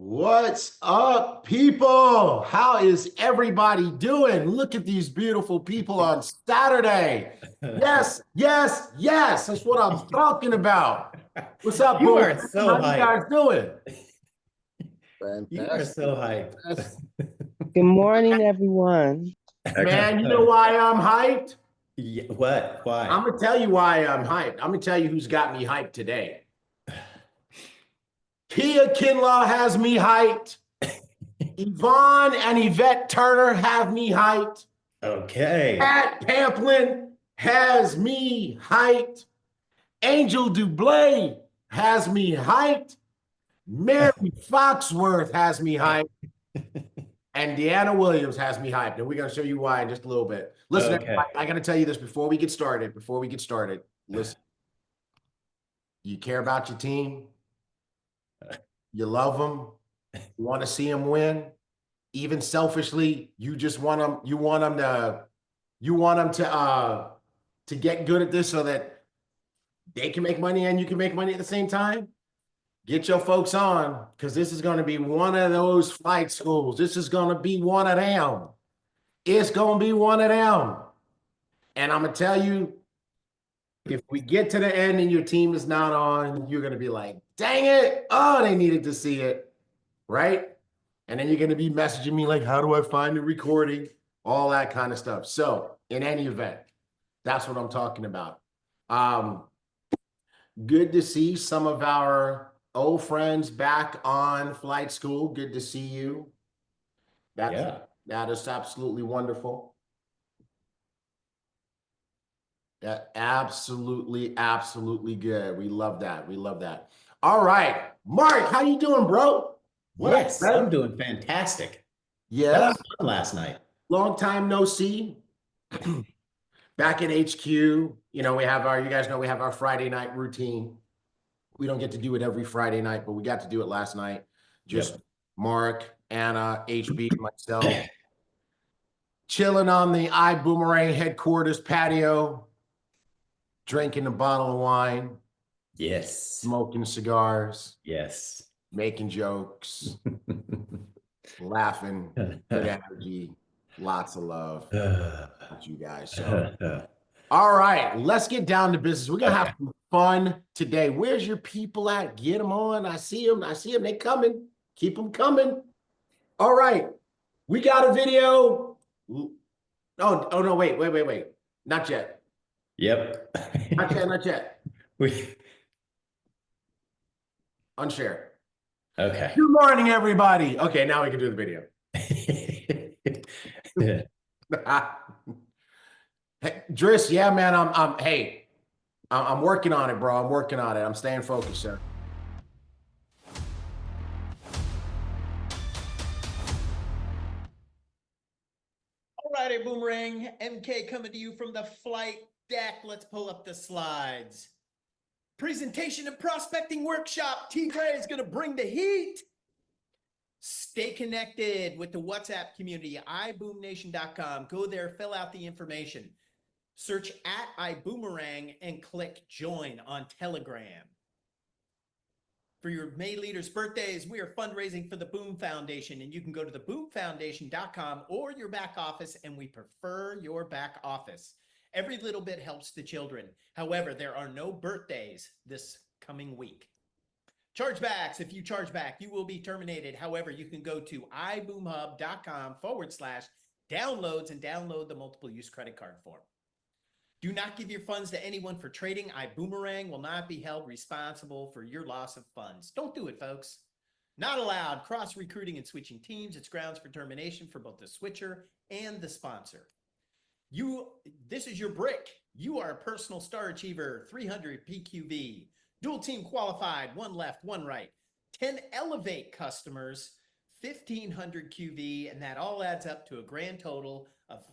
What's up, people? How is everybody doing? Look at these beautiful people on Saturday. Yes, yes, yes. That's what I'm talking about. What's up, You boom? are so How you hyped. guys doing? You are Fantastic. so hyped. Good morning, everyone. Man, you know why I'm hyped? Yeah, what? I'm Why? gonna tell you why I'm hyped. I'm gonna tell you who's got me hyped today. Kia Kinlaw has me hyped. Yvonne and Yvette Turner have me hyped. Okay. Pat Pamplin has me hyped. Angel Dublé has me hyped. Mary Foxworth has me hyped. And Deanna Williams has me hyped. And we're going to show you why in just a little bit. Listen, Okay. I got to tell you this before we get started. Listen, you care about your team. You love them. You want to see them win. Even selfishly, you just want them. You want them to get good at this so that they can make money and you can make money at the same time. Get your folks on, because this is going to be one of those flight schools. This is going to be one of them. It's going to be one of them. And I'm going to tell you, if we get to the end and your team is not on, you're going to be like, dang it. Oh, they needed to see it. Right? And then you're going to be messaging me like, how do I find the recording? All that kind of stuff. So in any event, that's what I'm talking about. Good to see some of our old friends back on flight school. Good to see you. That is absolutely wonderful. Absolutely good. We love that. We love that. All right, Mark, how you doing, bro? Yes, I'm doing fantastic. Yeah. That was fun last night. Long time no see. Back at HQ, you guys know we have our Friday night routine. We don't get to do it every Friday night, but we got to do it last night. Just Mark, Anna, HB, myself, chilling on the Ibüümerang headquarters patio, drinking a bottle of wine. Yes. Smoking cigars. Yes. Making jokes. Laughing. Good energy. Lots of love. You guys. So. All right, let's get down to business. We're going to have some fun today. Where's your people at? Get them on. I see them. They coming. Keep them coming. All right. We got a video. Oh, no, wait. Not yet. Yep. Not yet. Unshare. Okay. Good morning, everybody. Okay, now we can do the video. Hey, Driss, yeah, man, I'm working on it, bro. I'm working on it. I'm staying focused, sir. All right, Ibüümerang, MK coming to you from the flight deck. Let's pull up the slides. Presentation and prospecting workshop. T-Gray is going to bring the heat. Stay connected with the WhatsApp community, iboomnation.com. Go there, fill out the information. Search at Ibüümerang and click join on Telegram. For your May leaders' birthdays, we are fundraising for the BÜM Foundation, and you can go to the boomfoundation.com or your back office, and we prefer your back office. Every little bit helps the children. However, there are no birthdays this coming week. Chargebacks, if you charge back, you will be terminated. However, you can go to iboomhub.com/downloads and download the multiple use credit card form. Do not give your funds to anyone for trading. Ibüümerang will not be held responsible for your loss of funds. Don't do it, folks. Not allowed. Cross-recruiting and switching teams. It's grounds for termination for both the switcher and the sponsor. This is your brick. You are a personal star achiever, 300 PQV. Dual team qualified, 1 left, 1 right. 10 Elevate customers, 1,500 QV, and that all adds up to a grand total of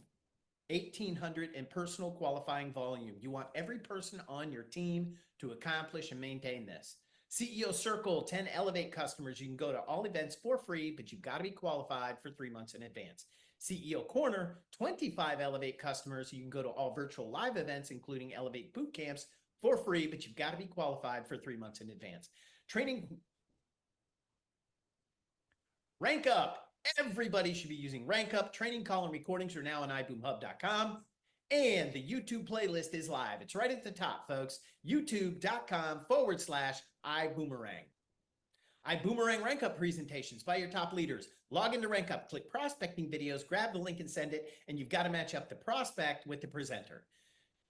1,800 in personal qualifying volume. You want every person on your team to accomplish and maintain this. CEO Circle, 10 Elevate customers. You can go to all events for free, but you've got to be qualified for 3 months in advance. CEO Corner, 25 Elevate customers. You can go to all virtual live events, including Elevate boot camps, for free, but you've got to be qualified for 3 months in advance. Training Rank Up. Everybody should be using Rank Up. Training call and recordings are now on iboomhub.com. And the YouTube playlist is live. It's right at the top, folks. youtube.com/iboomerang. Ibüümerang Rank Up presentations by your top leaders. Log into Rank Up, click prospecting videos, grab the link and send it, and you've got to match up the prospect with the presenter.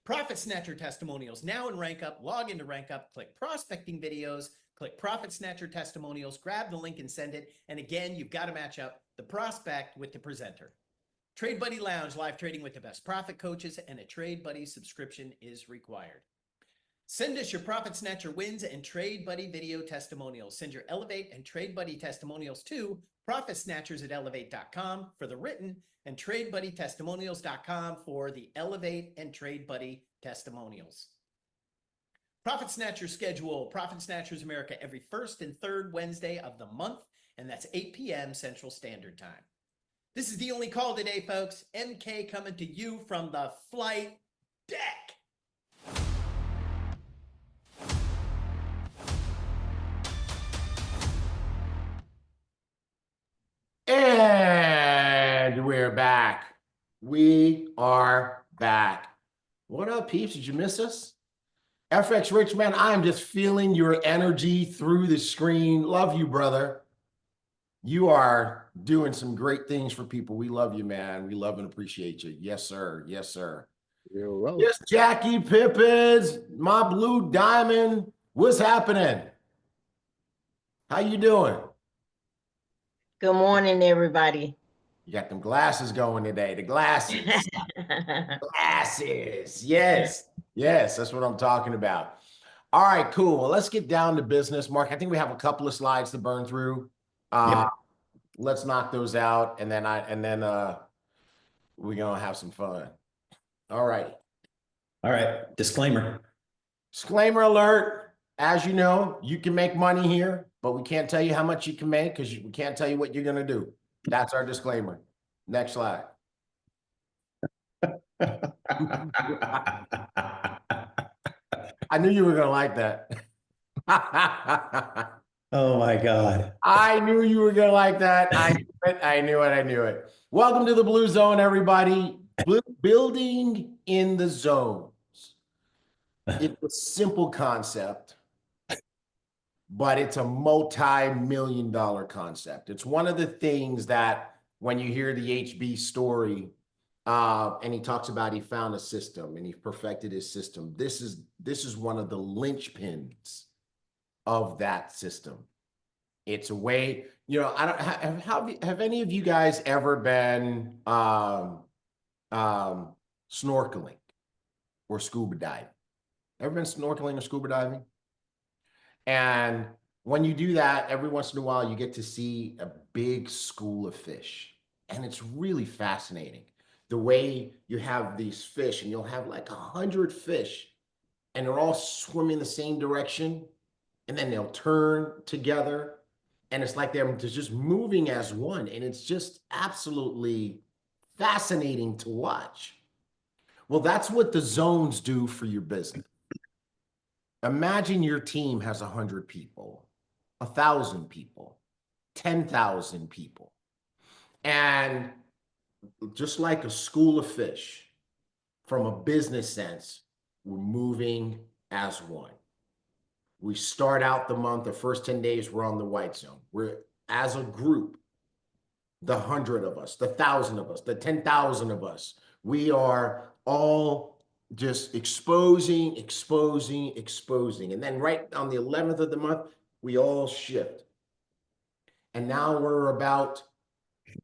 Profit Snatcher testimonials now in Rank Up. Log into Rank Up, click prospecting videos, click Profit Snatcher testimonials, grab the link and send it. And again, you've got to match up the prospect with the presenter. Trade Buddy Lounge, live trading with the best profit coaches, and a Trade Buddy subscription is required. Send us your Profit Snatcher wins and Trade Buddy video testimonials. Send your Elevate and Trade Buddy testimonials to profitsnatchers@elevate.com for the written and TradeBuddyTestimonials.com for the Elevate and Trade Buddy testimonials. Profit Snatcher schedule. Profit Snatchers America every first and third Wednesday of the month, and that's 8 p.m. Central Standard Time. This is the only call today, folks. MK coming to you from the flight deck. And we're back. We are back. What up, peeps? Did you miss us? FX Rich, man, I am just feeling your energy through the screen. Love you, brother. You are doing some great things for people. We love you, man. We love and appreciate you. Yes, sir. Yes, sir. You're welcome. Yes, Jackie Pippins, my blue diamond. What's happening? How you doing? Good morning, everybody. You got them glasses going today. The glasses. Glasses. Yes. Yes, that's what I'm talking about. All right, cool. Well, let's get down to business. Mark, I think we have a couple of slides to burn through. Yep. Let's knock those out, and then we're gonna have some fun. All right. All right. Disclaimer. Disclaimer alert. As you know, you can make money here, but we can't tell you how much you can make because we can't tell you what you're gonna do. That's our disclaimer. Next slide. I knew you were gonna like that. Oh my God. I knew you were gonna like that. I knew it. I knew it. I knew it. Welcome to the Blue Zone, everybody. Building in the zones. It's a simple concept, but it's a multi-million-dollar concept. It's one of the things that when you hear the HB story, and he talks about he found a system and he perfected his system. This is one of the linchpins of that system. It's a way, you know, have any of you guys ever been snorkeling or scuba diving? Ever been snorkeling or scuba diving? And when you do that, every once in a while, you get to see a big school of fish. And it's really fascinating. The way you have these fish, and you'll have like 100 fish, and they're all swimming the same direction, and then they'll turn together, and it's like they're just moving as one, and it's just absolutely fascinating to watch. Well, that's what the zones do for your business. Imagine your team has 100 people, 1,000 people, 10,000 people, and just like a school of fish, from a business sense, we're moving as one. We start out the month, the first 10 days, we're on the white zone. We're, as a group, the 100 of us, the 1,000 of us, the 10,000 of us, we are all just exposing. And then right on the 11th of the month, we all shift. And now we're about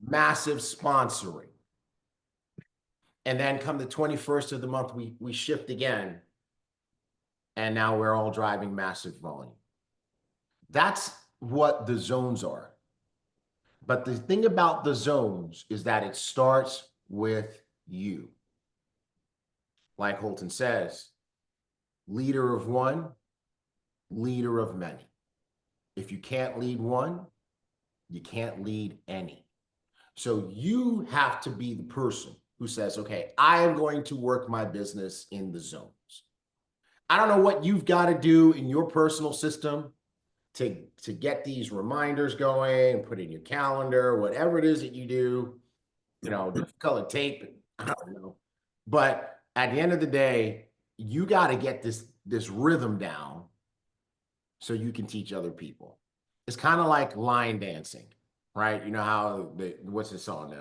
massive sponsoring. And then come the 21st of the month, we shift again. And now we're all driving massive volume. That's what the zones are. But the thing about the zones is that it starts with you. Like Holton says, leader of one, leader of many. If you can't lead one, you can't lead any. So you have to be the person who says, okay, I am going to work my business in the zones. I don't know what you've got to do in your personal system, to get these reminders going, put in your calendar, whatever it is that you do, you know, different color tape, I don't know. But at the end of the day, you got to get this rhythm down so you can teach other people. It's kind of like line dancing, right? You know how what's the song?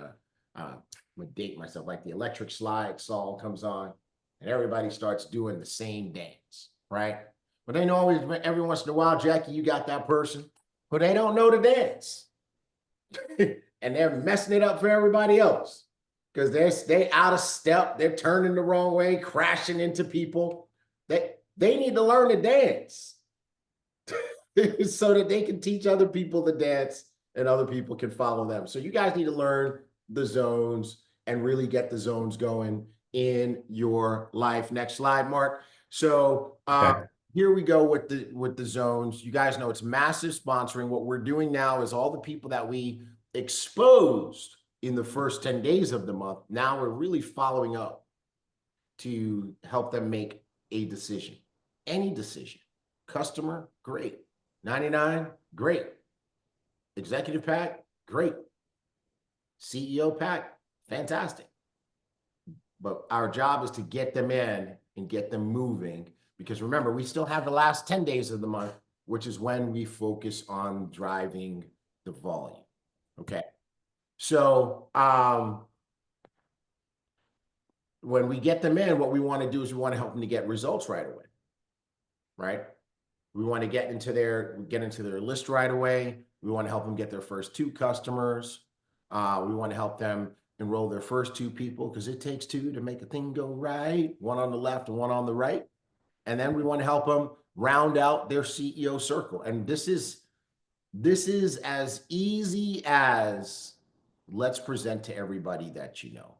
I'm gonna date myself, like the Electric Slide song comes on, and everybody starts doing the same dance, right? But they know always every once in a while, Jackie, you got that person, but they don't know the dance, and they're messing it up for everybody else because they out of step, they're turning the wrong way, crashing into people. They need to learn to dance so that they can teach other people the dance and other people can follow them. So you guys need to learn the zones and really get the zones going in your life. Next slide, Mark. So here we go with the zones. You guys know it's massive sponsoring. What we're doing now is all the people that we exposed in the first 10 days of the month. Now we're really following up to help them make a decision, any decision. Customer, great. 99, great. Executive pack, great. CEO pack, fantastic. But our job is to get them in and get them moving, because remember, we still have the last 10 days of the month, which is when we focus on driving the volume. Okay. So when we get them in, what we want to do is we want to help them to get results right away. Right? We want to get into their list right away. We want to help them get their first 2 customers. We want to help them enroll their first 2 people, because it takes 2 to make a thing go right, one on the left and one on the right. And then we want to help them round out their CEO circle. And this is as easy as, let's present to everybody that you know.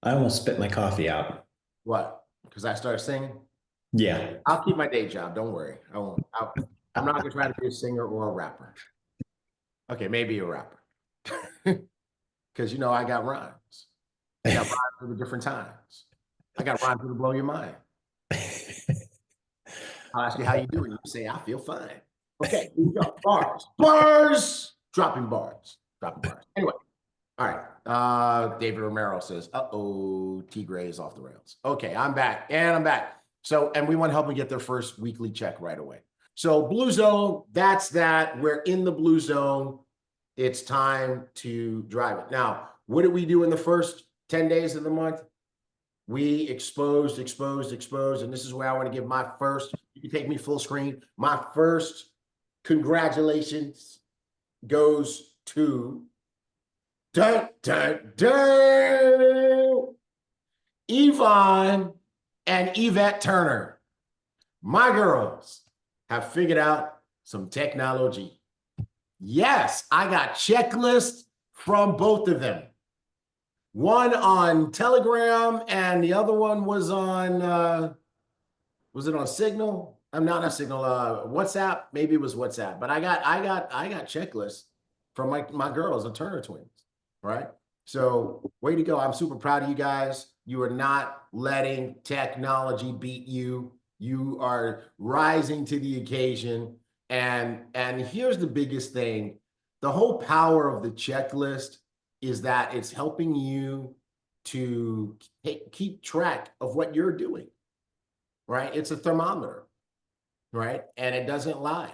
I almost spit my coffee out. What? Because I started singing? Yeah. I'll keep my day job. Don't worry. I won't. I'm not going to try to be a singer or a rapper. Okay, maybe a rapper. Because, you know, I got rhymes. I got rhymes for the different times. I got rhymes to blow your mind. I'll ask you how you doing. You say, I feel fine. Okay, here we go. Bars. Dropping bars. Anyway, all right. David Romero says, uh-oh, T-Gray is off the rails. Okay, I'm back. So, and we want to help them get their first weekly check right away. So blue zone, that's that. We're in the blue zone. It's time to drive it. Now, what did we do in the first 10 days of the month? We exposed. And this is where I want to give my first, you can take me full screen. My first congratulations goes to Yvonne and Yvette Turner. My girls have figured out some technology. Yes, I got checklists from both of them. One on Telegram and the other one was on, was it on Signal? I'm not Signal, WhatsApp. Maybe it was WhatsApp, but I got checklists from my girls, the Turner twins, right? So way to go. I'm super proud of you guys. You are not letting technology beat you. You are rising to the occasion. And here's the biggest thing. The whole power of the checklist is that it's helping you to keep track of what you're doing, right? It's a thermometer, right? And it doesn't lie.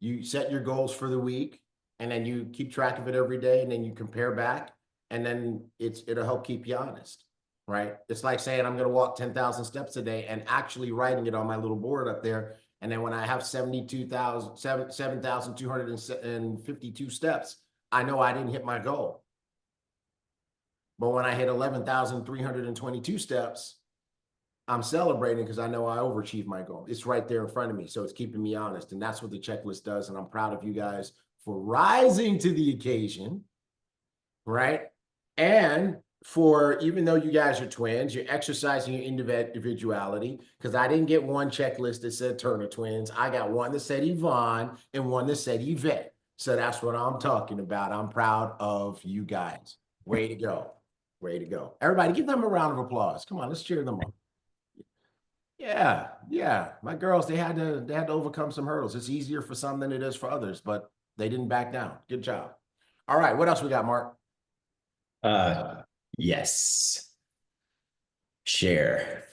You set your goals for the week, and then you keep track of it every day, and then you compare back, and then it'll help keep you honest, right? It's like saying I'm going to walk 10,000 steps a day and actually writing it on my little board up there. And then when I have 7,252 steps, I know I didn't hit my goal. But when I hit 11,322 steps, I'm celebrating because I know I overachieved my goal. It's right there in front of me. So it's keeping me honest. And that's what the checklist does. And I'm proud of you guys for rising to the occasion, right? And for, even though you guys are twins, you're exercising your individuality, because I didn't get one checklist that said Turner twins. I got one that said Yvonne and one that said Yvette. So that's what I'm talking about. I'm proud of you guys. Way to go. Way to go. Everybody give them a round of applause. Come on, let's cheer them up. Yeah, yeah. My girls, they had to overcome some hurdles. It's easier for some than it is for others, but they didn't back down. Good job. All right, what else we got, Mark? Uh, yes. Share.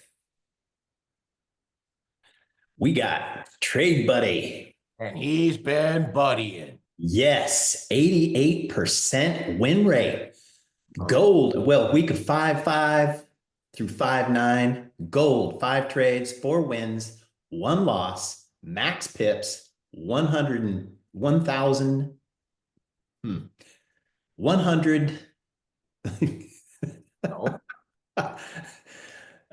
We got Trade Buddy. And he's been buddying. Yes, 88% win rate. Oh. Gold, well, week of 5-5 through 5-9. Gold, 5 trades, 4 wins, 1 loss, max pips, 1,000. 100. No.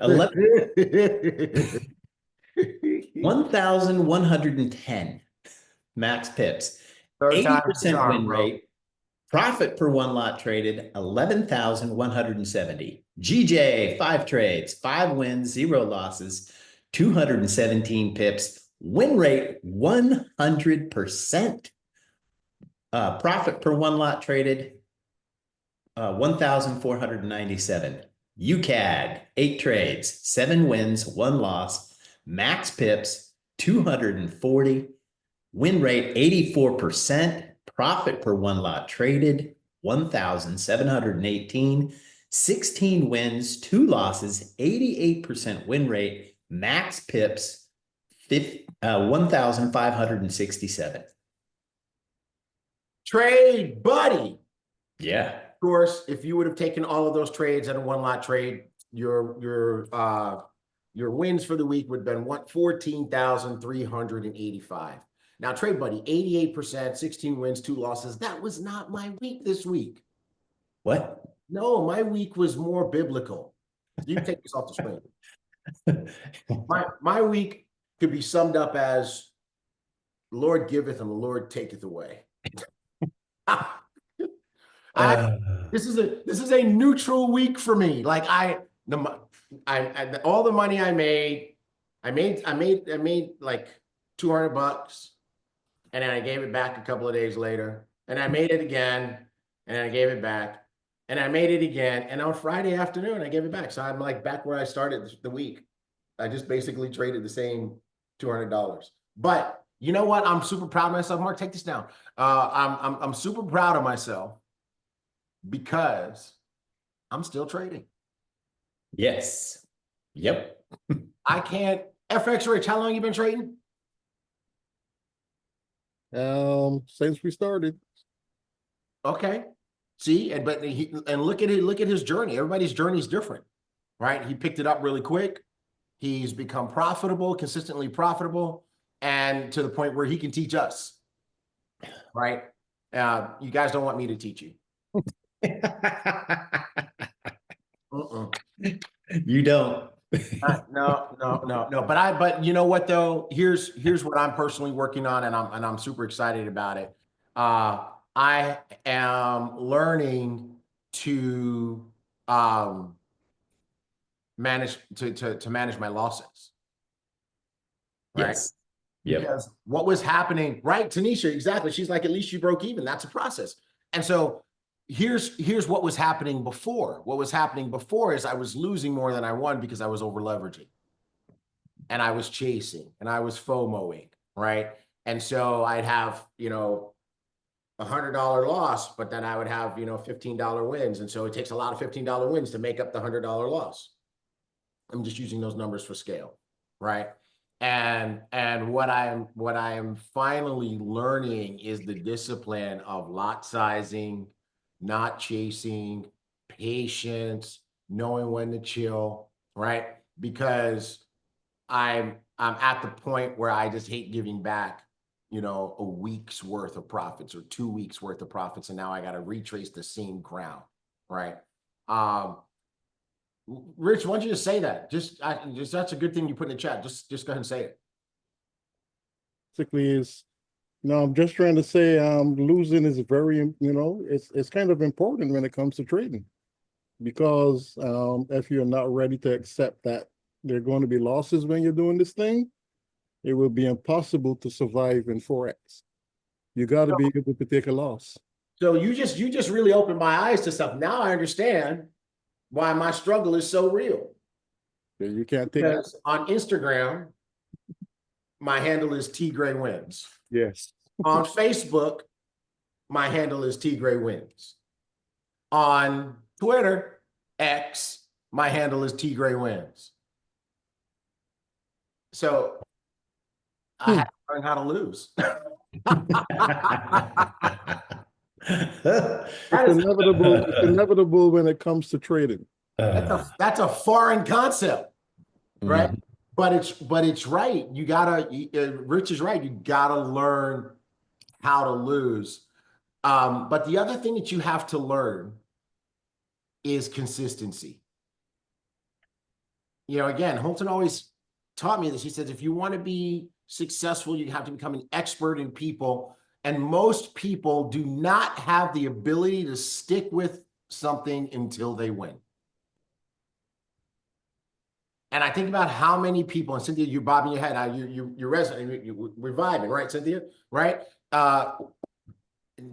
11, 1,110 max pips, Third time's the 80% charm, win bro. rate, profit per 1 lot traded, 11,170. GJ, 5 trades, 5 wins, 0 losses, 217 pips, win rate 100%. Profit per 1 lot traded, 1,497. UCAD, 8 trades, 7 wins, 1 loss, max pips, 240, win rate 84%, profit per 1 lot traded, 1,718, 16 wins, 2 losses, 88% win rate, max pips, 1,567. Trade buddy. Yeah. Of course, if you would have taken all of those trades at a one lot trade, your wins for the week would have been 14,385. Now, Trade Buddy, 88%, 16 wins, 2 losses. That was not my week this week. What? No, my week was more biblical. You can take this off the screen. My week could be summed up as the Lord giveth and the Lord taketh away. This is a neutral week for me. Like all the money I made like $200, and then I gave it back a couple of days later, and I made it again, and I gave it back, and I made it again, and on Friday afternoon I gave it back. So I'm like back where I started the week. I just basically traded the same $200. But you know what? I'm super proud of myself. Mark, take this down. I'm super proud of myself because I'm still trading. Yes. Yep. I can't. FX Rich, how long you been trading? Since we started. Okay. See, and look at it, look at his journey. Everybody's journey is different, right? He picked it up really quick. He's become profitable, consistently profitable, and to the point where he can teach us, right? You guys don't want me to teach you. You don't. No. But you know what though? Here's what I'm personally working on, and I'm super excited about it. I am learning to manage my losses. Right? Yes. Yep. Because what was happening, right? Tanisha, exactly. She's like, at least you broke even. That's a process. And so here's what was happening before. What was happening before is I was losing more than I won because I was over leveraging, and I was chasing, and I was FOMOing, right? And so I'd have, $100 loss, but then I would have, $15 wins. And so it takes a lot of $15 wins to make up the $100 loss. I'm just using those numbers for scale, right? And what I am finally learning is the discipline of lot sizing, not chasing, patience, knowing when to chill, right? Because I'm at the point where I just hate giving back, a week's worth of profits or 2 weeks worth of profits, and now I got to retrace the same ground, right? Rich, why don't you just say that? Just that's a good thing you put in the chat. Just go ahead and say it. Basically is, I'm just trying to say losing is very, it's kind of important when it comes to trading, because if you're not ready to accept that there are going to be losses when you're doing this thing, it will be impossible to survive in Forex. You got to be able to take a loss. So you just really opened my eyes to something. Now I understand why my struggle is so real. Yeah, you can't take. Because on Instagram, my handle is T Gray Wins. Yes. On Facebook, my handle is T Gray Wins. On Twitter, X, my handle is T Gray Wins. So I had to learn how to lose. It's inevitable. It's inevitable when it comes to trading. That's a foreign concept, right? Mhm. But it's right. You gotta. Rich is right. You gotta learn how to lose. But the other thing that you have to learn is consistency. You know, again, Holton always taught me this. He says, if you want to be successful, you have to become an expert in people. And most people do not have the ability to stick with something until they win. And I think about how many people, and Cynthia, you're bobbing your head, you're resonating, we're vibing, right, Cynthia? Right?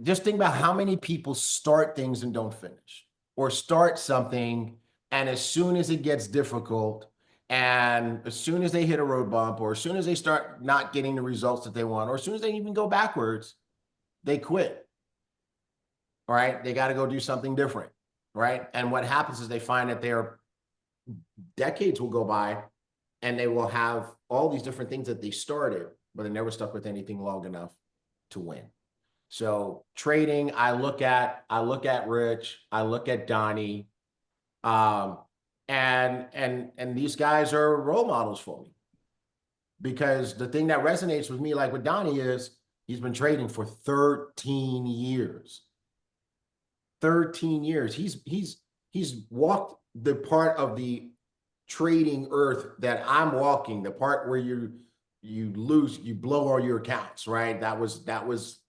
Just think about how many people start things and don't finish, or start something, and as soon as it gets difficult, and as soon as they hit a road bump, or as soon as they start not getting the results that they want, or as soon as they even go backwards, they quit. All right? They got to go do something different, right? And what happens is they find that their decades will go by and they will have all these different things that they started, but they never stuck with anything long enough to win. So trading, I look at Rich, I look at Donnie, and these guys are role models for me. Because the thing that resonates with me, like with Donnie, is he's been trading for 13 years. 13 years. He's walked the part of the trading earth that I'm walking, the part where you lose, you blow all your accounts, right? That was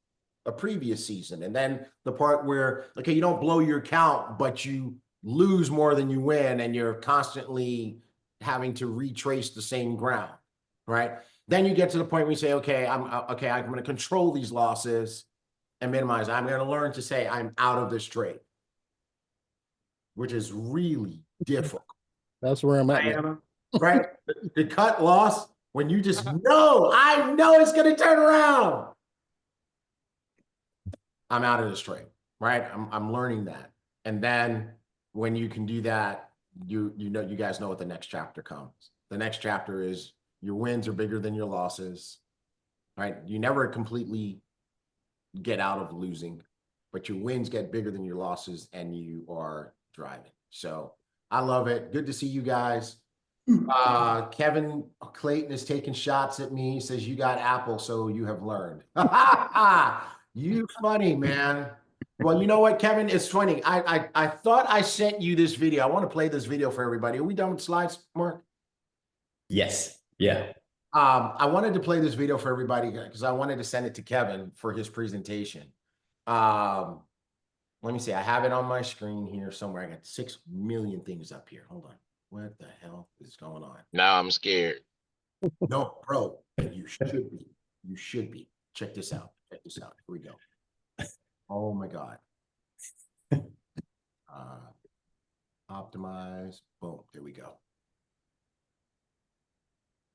a previous season. And then the part where, okay, you don't blow your account, but you lose more than you win, and you're constantly having to retrace the same ground, right? Then you get to the point where you say, okay, I'm going to control these losses and minimize. I'm going to learn to say I'm out of this trade, which is really difficult. That's where I'm at now. Right? The cut loss, when you just know, I know it's going to turn around. I'm out of this trade, right? I'm learning that. And then when you can do that, you guys know what the next chapter comes. The next chapter is your wins are bigger than your losses, right? You never completely get out of losing, but your wins get bigger than your losses, and you are driving. So I love it. Good to see you guys. Kevin Clayton is taking shots at me. He says, you got Apple, so you have learned. You funny, man. Well, you know what, Kevin? It's funny. I thought I sent you this video. I want to play this video for everybody. Are we done with slides, Mark? Yes. Yeah. I wanted to play this video for everybody because I wanted to send it to Kevin for his presentation. Let me see. I have it on my screen here somewhere. I got 6 million things up here. Hold on. What the hell is going on? Now I'm scared. No, bro, you should be. You should be. Check this out. Check this out. Here we go. Oh my God. Optimize. Boom. There we go.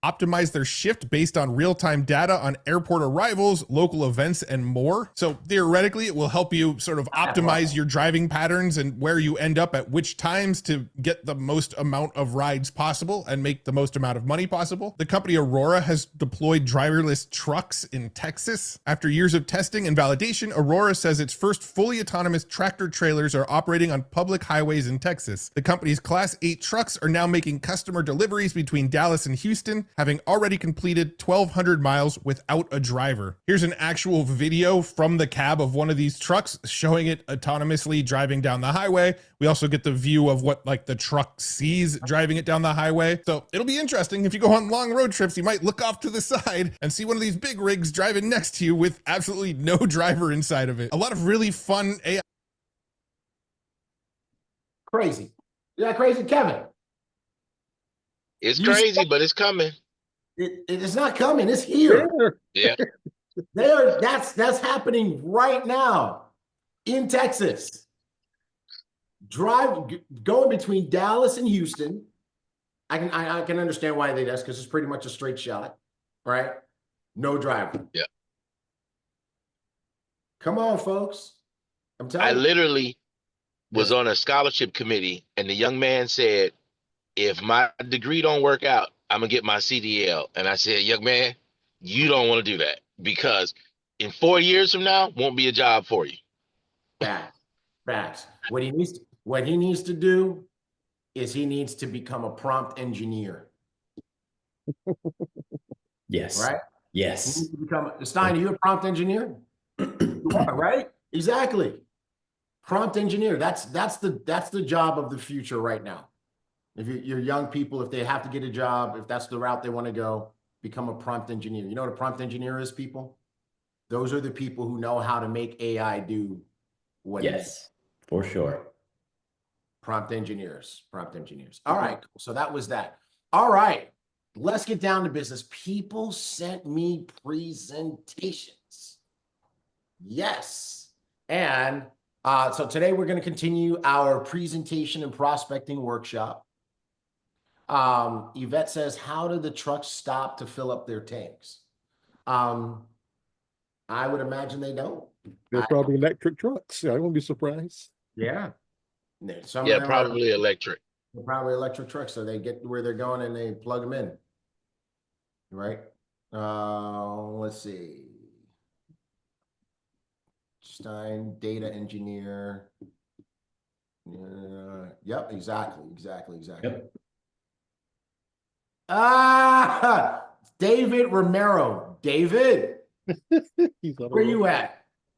Optimize their shift based on real-time data on airport arrivals, local events, and more. So theoretically, it will help you sort of optimize your driving patterns and where you end up at which times to get the most amount of rides possible and make the most amount of money possible. The company Aurora has deployed driverless trucks in Texas. After years of testing and validation, Aurora says its first fully autonomous tractor trailers are operating on public highways in Texas. The company's Class 8 trucks are now making customer deliveries between Dallas and Houston, having already completed 1,200 miles without a driver. Here's an actual video from the cab of one of these trucks showing it autonomously driving down the highway. We also get the view of what like the truck sees driving it down the highway. So it'll be interesting. If you go on long road trips, you might look off to the side and see one of these big rigs driving next to you with absolutely no driver inside of it. A lot of really fun AI. Crazy. Is that crazy, Kevin? It's You crazy, but it's coming. It is not coming. It's here. Yeah. That's happening right now in Texas. Going between Dallas and Houston, I can understand why they does, because it's pretty much a straight shot, right? No driver. Yeah. Come on, folks. I'm I telling you. literally was Yes. on a scholarship committee, and the young man said, if my degree don't work out, I'm gonna get my CDL. And I said, young man, you don't want to do that, because in 4 years from now, won't be a job for you. Facts. Facts. What he needs to do is he needs to become a prompt engineer, Yes. right? He Yes. needs to become Stein, are you a prompt engineer? You are, right? Exactly. Prompt engineer. That's the job of the future right now. If you're young people, if they have to get a job, if that's the route they want to go, become a prompt engineer. You know what a prompt engineer is, people? Those are the people who know how to make AI do what it needs. Yes, for sure. Prompt engineers. Prompt engineers. All right. Cool. So that was that. All right. Let's get down to business. People sent me presentations. Yes. And so today we're going to continue our presentation and prospecting workshop. Yvette says, how do the trucks stop to fill up their tanks? I would imagine they don't. They're probably electric trucks. I won't be surprised. Yeah. Some Yeah, of them probably electric. are probably electric trucks, so they get where they're going and they plug them in. Right? Let's see. Stein, data engineer. Yep, exactly. Yep. David Romero. David, He's on the where you road.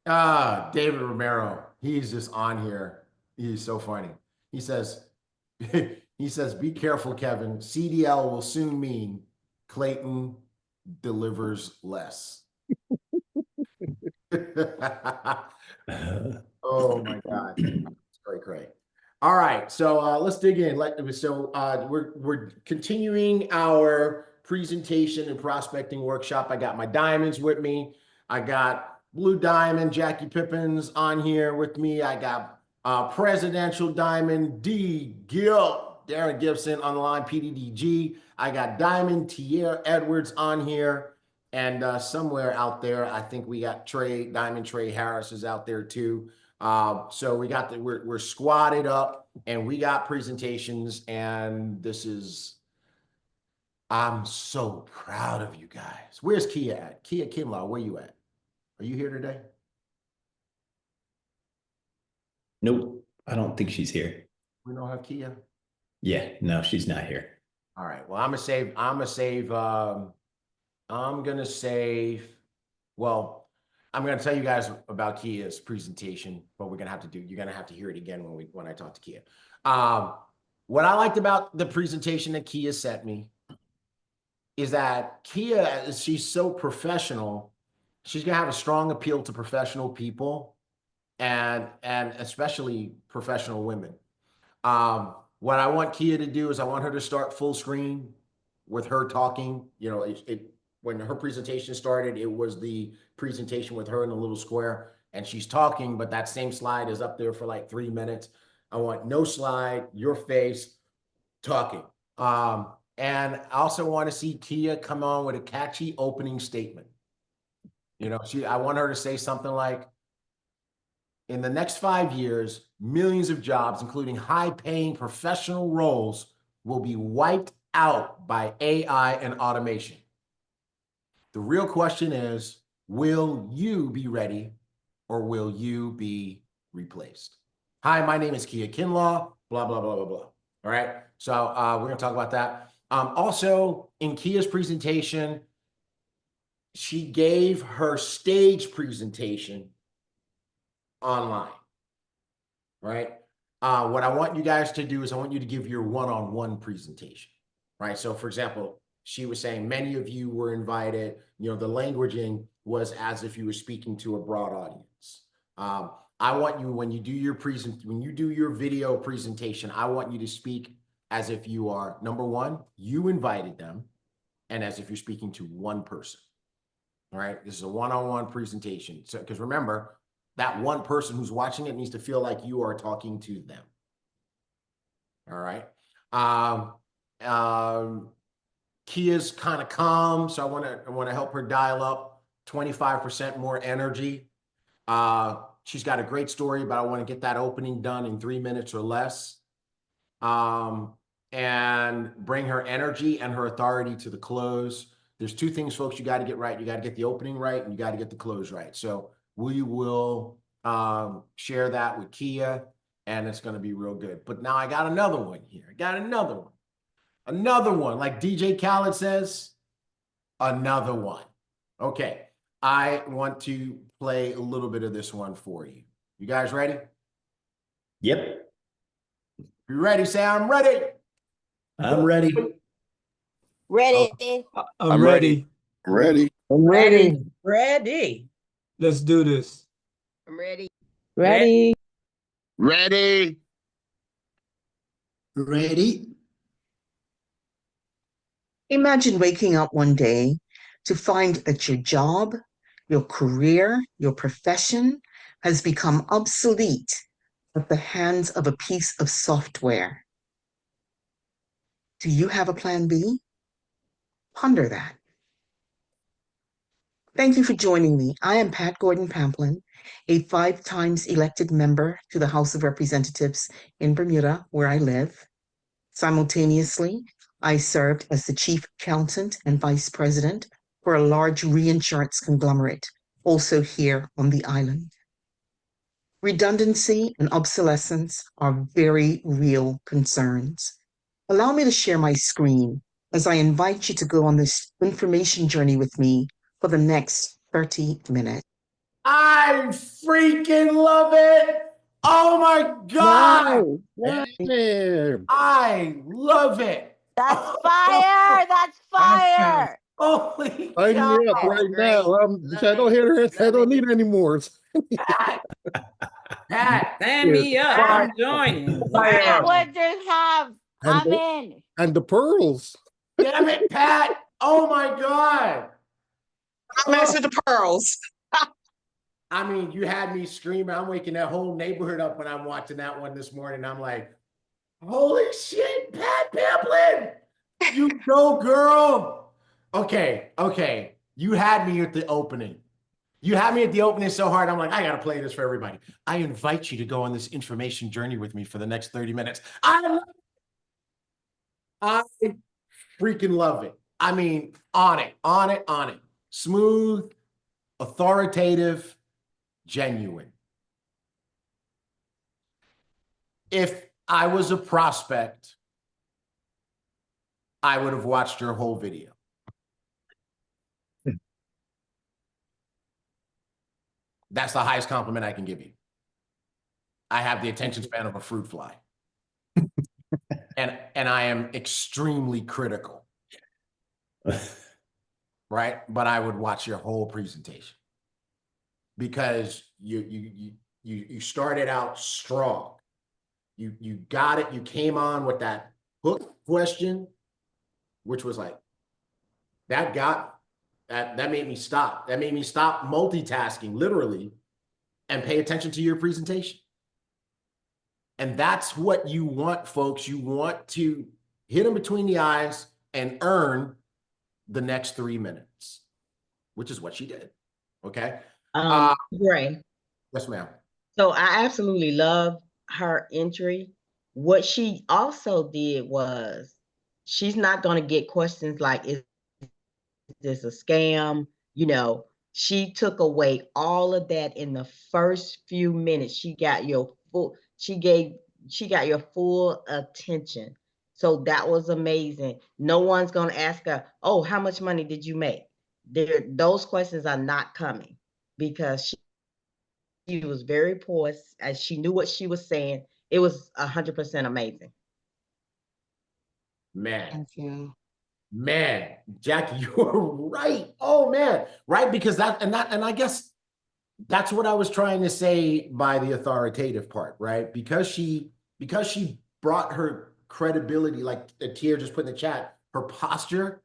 at? David Romero. He's just on here. He's so funny. He says, be careful, Kevin. CDL will soon mean Clayton delivers less. Oh my God. It's great. All right. So let's dig in. We're continuing our presentation and prospecting workshop. I got my diamonds with me. I got Blue Diamond, Jackie Pippins on here with me. I got Presidential Diamond, D. Gil, Darren Gibson on the line, PDDG. I got Diamond, Tierra Edwards on here. And somewhere out there, I think we got Diamond Trey Harris is out there too. So we got we're squatted up and we got presentations, and I'm so proud of you guys. Where's Kia at? Kia Kinlaw, where you at? Are you here today? Nope, I don't think she's here. We don't have Kia. Yeah, no, she's not here. All right. Well, I'm gonna save. Well, I'm gonna tell you guys about Kia's presentation, but you're gonna have to hear it again when I talk to Kia. What I liked about the presentation that Kia sent me is that Kia, she's so professional. She's gonna have a strong appeal to professional people and especially professional women. What I want Kia to do is I want her to start full screen with her talking. You know, when her presentation started, it was the presentation with her in a little square and she's talking, but that same slide is up there for like 3 minutes. I want no slide, your face, talking. And I also want to see Kia come on with a catchy opening statement. You know, I want her to say something like, in the next 5 years, millions of jobs, including high-paying professional roles, will be wiped out by AI and automation. The real question is, will you be ready or will you be replaced? Hi, my name is Kia Kinlaw, blah, blah, blah, blah, blah. All right. So we're going to talk about that. Also, in Kia's presentation, she gave her stage presentation online, right? What I want you guys to do is I want you to give your one-on-one presentation, right? So for example, she was saying many of you were invited, you know, the languaging was as if you were speaking to a broad audience. I want you, when you do your video presentation, I want you to speak as if you are, number one, you invited them, and as if you're speaking to one person. All right, this is a one-on-one presentation. So, because remember, that one person who's watching it needs to feel like you are talking to them. All right. Kia's kind of calm, so I want to help her dial up 25% more energy. She's got a great story, but I want to get that opening done in 3 minutes or less. And bring her energy and her authority to the close. There's two things, folks, you got to get right. You got to get the opening right, and you got to get the close right. So we will share that with Kia, and it's going to be real good. But now I got another one here. I got another one. Another one, like DJ Khaled says, another one. Okay, I want to play a little bit of this one for you. You guys ready? Yep, You ready? Say, I'm ready. I'm ready. Ready? I'm ready. Ready. I'm ready. Ready. Let's do this. I'm ready. Ready. Ready? Ready? Imagine waking up one day to find that your job, your career, your profession has become obsolete at the hands of a piece of software. Do you have a plan B? Ponder that. Thank you for joining me. I am Pat Gordon Pamplin, a 5 times elected member to the House of Representatives in Bermuda, where I live. Simultaneously, I served as the chief accountant and vice president for a large reinsurance conglomerate, also here on the island. Redundancy and obsolescence are very real concerns. Allow me to share my screen as I invite you to go on this information journey with me for the next 30 minutes. I freaking love it. Oh my God. Nice. Yeah. I love it. That's fire. That's fire. Holy Sign me up cow. right now. I don't hear it. I don't need it anymore. Pat, Pat, Sign me up. I'm joining. That Wow. one just have. And I'm in. and the pearls. damn it, Pat. Oh my God. Master the pearls. I mean, you had me screaming. I'm waking that whole neighborhood up when I'm watching that one this morning. I'm like, holy shit, Pat Pamplin. You go, girl. Okay. You had me at the opening. You had me at the opening so hard. I'm like, I got to play this for everybody. I invite you to go on this information journey with me for the next 30 minutes. I freaking love it. I mean, on it. Smooth, authoritative, genuine. If I was a prospect, I would have watched your whole video. That's the highest compliment I can give you. I have the attention span of a fruit fly. and I am extremely critical. Right? But I would watch your whole presentation. Because you started out strong. You got it. You came on with that hook question, which was like, that made me stop. That made me stop multitasking, literally, and pay attention to your presentation. And that's what you want, folks. You want to hit them between the eyes and earn the next 3 minutes, which is what she did. Okay. Gray. Yes, ma'am. So I absolutely love her entry. What she also did was she's not going to get questions like, is this a scam? You know, she took away all of that in the first few minutes. She got your full attention. So that was amazing. No one's going to ask her, oh, how much money did you make? Those questions are not coming because she was very poised as she knew what she was saying. It was 100% amazing. Man. Thank you. Man, Jackie, you're right. Oh man, right? Because and I guess that's what I was trying to say by the authoritative part, right? Because she brought her credibility, like Tia just put in the chat, her posture.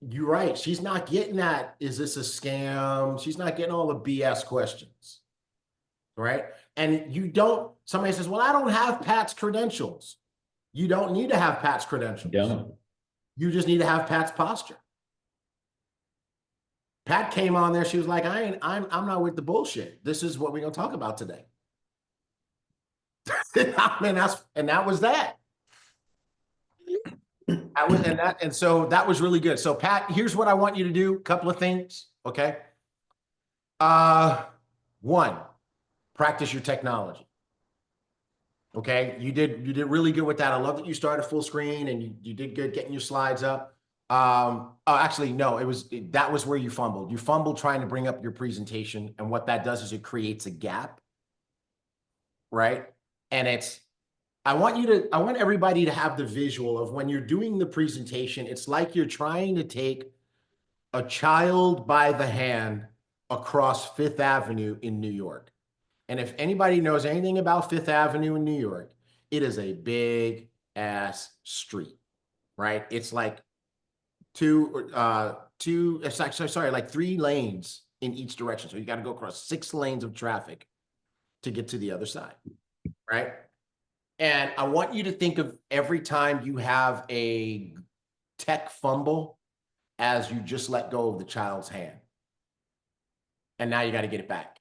You're right. She's not getting that. Is this a scam? She's not getting all the BS questions, right? And somebody says, well, I don't have Pat's credentials. You don't need to have Pat's credentials. Don't. You just need to have Pat's posture. Pat came on there. She was like, I'm not with the bullshit. This is what we're going to talk about today. That was that. And so that was really good. So Pat, here's what I want you to do. A couple of things. Okay. One, practice your technology. Okay. You did really good with that. I love that you started full screen and you did good getting your slides up. Actually, no, that was where you fumbled. You fumbled trying to bring up your presentation. And what that does is it creates a gap. Right. And I want everybody to have the visual of when you're doing the presentation, it's like you're trying to take a child by the hand across Fifth Avenue in New York. And if anybody knows anything about Fifth Avenue in New York, it is a big ass street, right? It's like like 3 lanes in each direction. So you got to go across 6 lanes of traffic to get to the other side, right? And I want you to think of every time you have a tech fumble as you just let go of the child's hand. And now you got to get it back,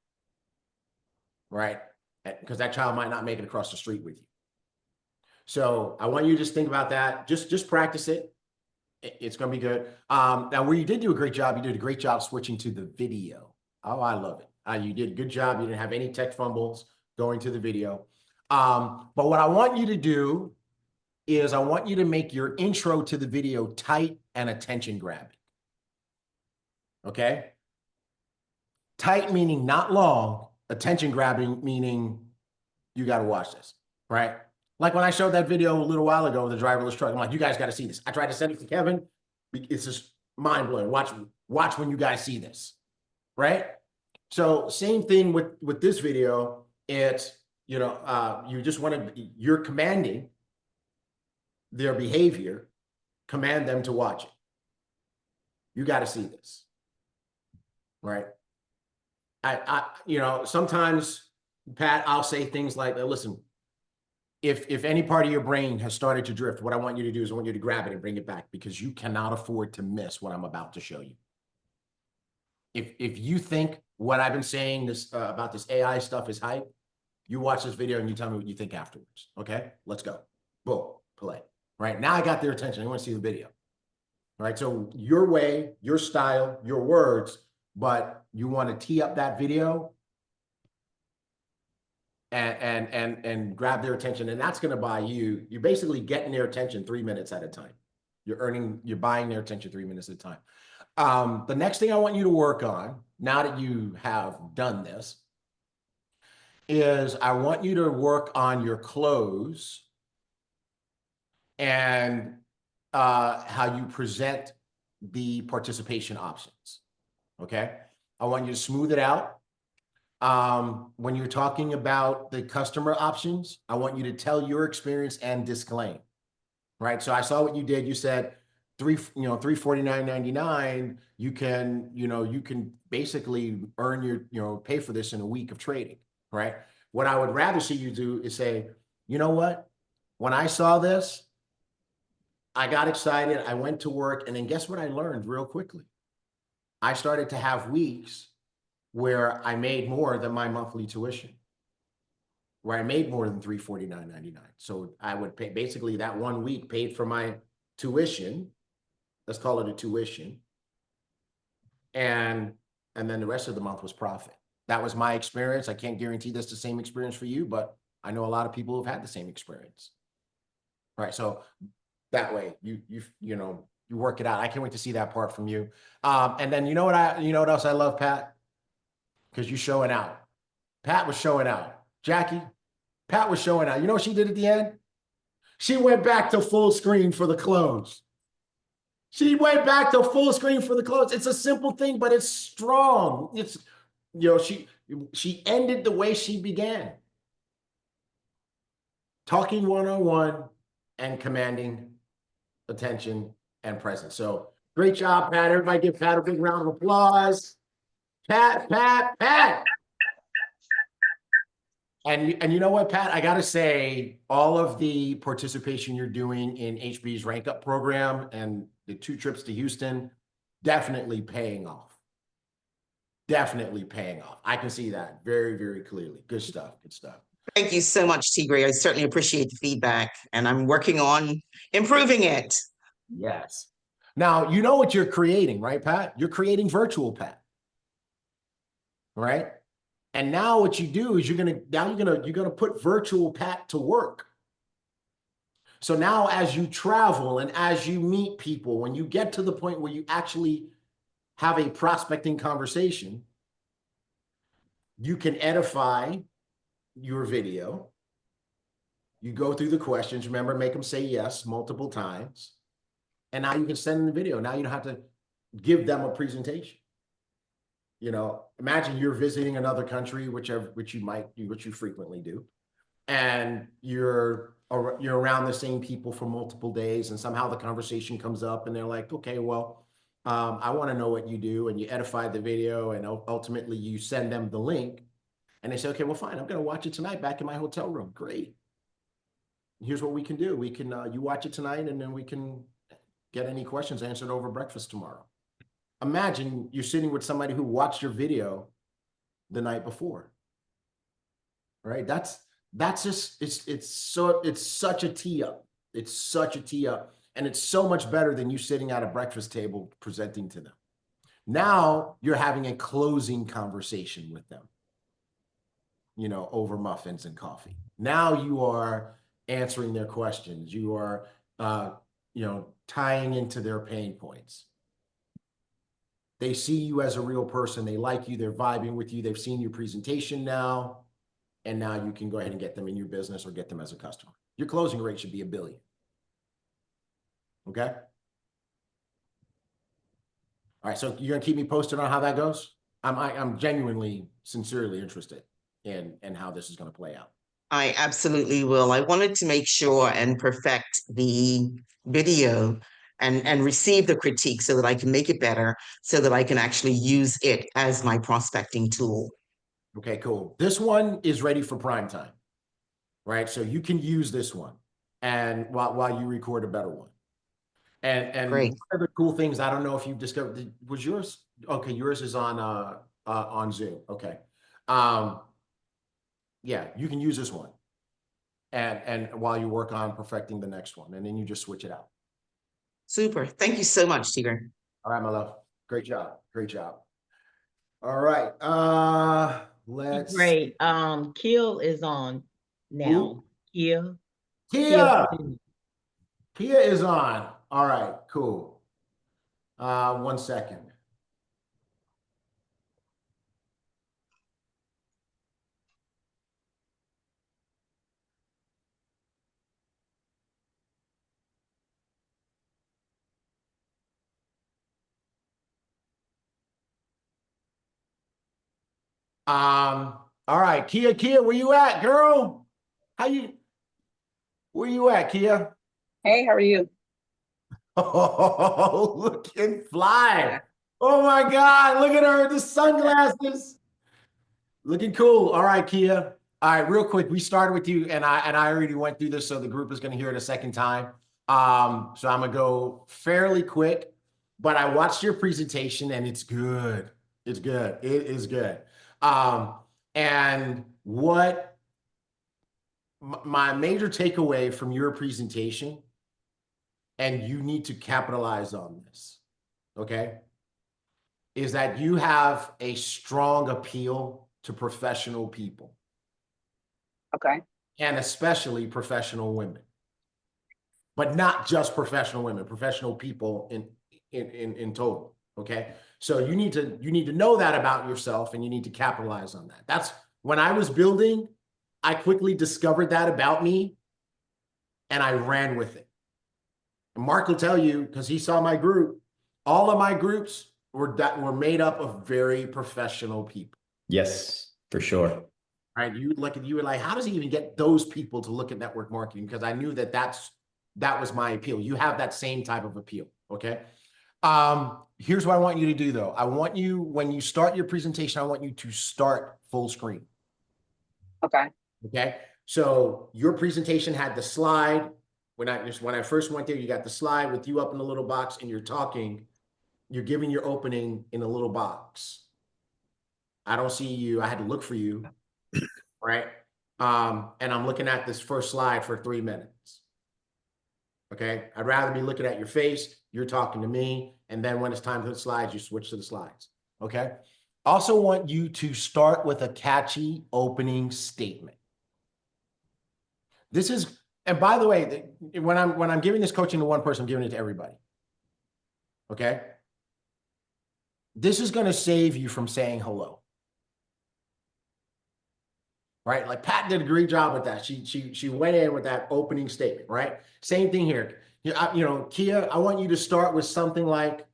right? Because that child might not make it across the street with you. So I want you to just think about that. Just practice it. It's going to be good. Now, where you did do a great job, you did a great job switching to the video. Oh, I love it. You did a good job. You didn't have any tech fumbles going to the video. But what I want you to do is I want you to make your intro to the video tight and attention grabbing. Okay? Tight meaning not long, attention grabbing meaning you got to watch this, right? Like when I showed that video a little while ago of the driverless truck, I'm like, you guys got to see this. I tried to send it to Kevin. It's just mind blowing. Watch when you guys see this, right? So same thing with this video. It's, you just want to, you're commanding their behavior, command them to watch it. You got to see this, right? Sometimes, Pat, I'll say things like, listen, if any part of your brain has started to drift, what I want you to do is I want you to grab it and bring it back because you cannot afford to miss what I'm about to show you. If you think what I've been saying about this AI stuff is hype, you watch this video and you tell me what you think afterwards. Okay, let's go. Boom, play. Right now I got their attention. I want to see the video. All right, so your way, your style, your words, but you want to tee up that video and grab their attention, and that's going to buy you. You're basically getting their attention 3 minutes at a time. You're buying their attention 3 minutes at a time. The next thing I want you to work on, now that you have done this, is I want you to work on your close and how you present the participation options. Okay, I want you to smooth it out. When you're talking about the customer options, I want you to tell your experience and disclaim, right? So I saw what you did. You said $349.99. You can basically earn pay for this in a week of trading, right? What I would rather see you do is say, you know what? When I saw this, I got excited. I went to work, and then guess what I learned real quickly? I started to have weeks where I made more than my monthly tuition, where I made more than $349.99. So I would pay, basically that 1 week paid for my tuition. Let's call it a tuition. And then the rest of the month was profit. That was my experience. I can't guarantee that's the same experience for you, but I know a lot of people who've had the same experience. Right. So that way you work it out. I can't wait to see that part from you. And then you know what else I love, Pat? Because you're showing out. Pat was showing out. Jackie, Pat was showing out. You know what she did at the end? She went back to full screen for the close. She went back to full screen for the close. It's a simple thing, but it's strong. It's, she ended the way she began. Talking one-on-one and commanding attention and presence. So great job, Pat. Everybody give Pat a big round of applause. Pat. And you know what, Pat? I gotta say, all of the participation you're doing in HB's Rank Up program and the 2 trips to Houston, definitely paying off. Definitely paying off. I can see that very, very clearly. Good stuff. Good stuff. Thank you so much, Tigray. I certainly appreciate the feedback, and I'm working on improving it. Yes. Now, you know what you're creating, right, Pat? You're creating virtual Pat. Right? And now what you do is you're gonna put virtual Pat to work. So now as you travel and as you meet people, when you get to the point where you actually have a prospecting conversation, you can edify your video. You go through the questions, remember, make them say yes multiple times. And now you can send them the video. Now you don't have to give them a presentation. You know, imagine you're visiting another country, which you frequently do, and you're around the same people for multiple days, and somehow the conversation comes up, and they're like, okay, well, I want to know what you do, and you edify the video, and ultimately you send them the link, and they say, okay, well, fine, I'm going to watch it tonight back in my hotel room. Great. Here's what we can do. We can you watch it tonight, and then we can get any questions answered over breakfast tomorrow. Imagine you're sitting with somebody who watched your video the night before, right? That's just, it's such a tee up. It's such a tee up. And it's so much better than you sitting at a breakfast table presenting to them. Now you're having a closing conversation with them, you know, over muffins and coffee. Now you are answering their questions. You are, you know, tying into their pain points. They see you as a real person. They like you. They're vibing with you. They've seen your presentation now. And now you can go ahead and get them in your business or get them as a customer. Your closing rate should be 1 billion. Okay? All right. So you're going to keep me posted on how that goes? I'm genuinely, sincerely interested in how this is going to play out. I absolutely will. I wanted to make sure and perfect the video and receive the critique so that I can make it better, so that I can actually use it as my prospecting tool. Okay, cool. This one is ready for prime time, right? So you can use this one and while you record a better one. And Great. one of the cool things, I don't know if you've discovered, was yours? Okay, yours is on Zoom. Okay. Yeah, you can use this one and while you work on perfecting the next one, and then you just switch it out. Super. Thank you so much, Tigger. All right, my love. Great job. Great job. All right. Let's Great. Kill is on now. Kill. Kia. Kia is on. All right, cool. 1 second. All right, Kia, where you at, girl? Where you at, Kia? Hey, how are you? Oh, looking fly. Oh my God, look at her, the sunglasses. Looking cool. All right, Kia. All right, real quick, we started with you, and I already went through this, so the group is going to hear it a second time. So I'm gonna go fairly quick, but I watched your presentation, and it's good. It's good. It is good. And what my major takeaway from your presentation, and you need to capitalize on this, okay, is that you have a strong appeal to professional people. Okay. And especially professional women. But not just professional women, professional people in total, okay? So you need to know that about yourself, and you need to capitalize on that. That's when I was building, I quickly discovered that about me, and I ran with it. And Mark will tell you, because he saw my group, all of my groups were made up of very professional people. Yes, for sure. Right? You were like, how does he even get those people to look at network marketing? Because I knew that was my appeal. You have that same type of appeal. Okay. Here's what I want you to do though. I want you, when you start your presentation, I want you to start full screen. Okay. Okay, so your presentation had the slide. When I first went there, you got the slide with you up in the little box and you're talking, you're giving your opening in a little box. I don't see you. I had to look for you, right? And I'm looking at this first slide for 3 minutes. Okay, I'd rather be looking at your face, you're talking to me, and then when it's time for the slides, you switch to the slides. Okay. Also want you to start with a catchy opening statement. This is, and by the way, when I'm giving this coaching to one person, I'm giving it to everybody. Okay. This is going to save you from saying hello. Right? Like Pat did a great job with that. She went in with that opening statement, right? Same thing here. You know, Kia, I want you to start with something like,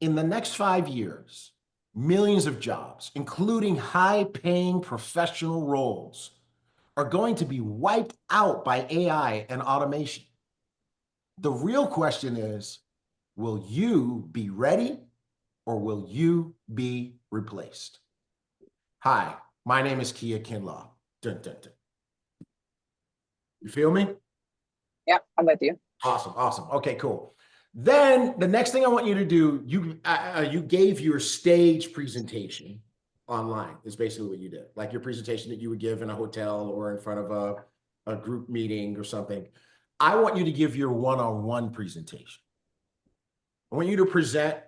in the next 5 years, millions of jobs, including high-paying professional roles, are going to be wiped out by AI and automation. The real question is, will you be ready or will you be replaced? Hi, my name is Kia Kinlaw. Dun, dun, dun. You feel me? Yep, I'm with you. Awesome, awesome. Okay, cool. Then the next thing I want you to do, you gave your stage presentation online, is basically what you did. Like your presentation that you would give in a hotel or in front of a group meeting or something. I want you to give your one-on-one presentation. I want you to present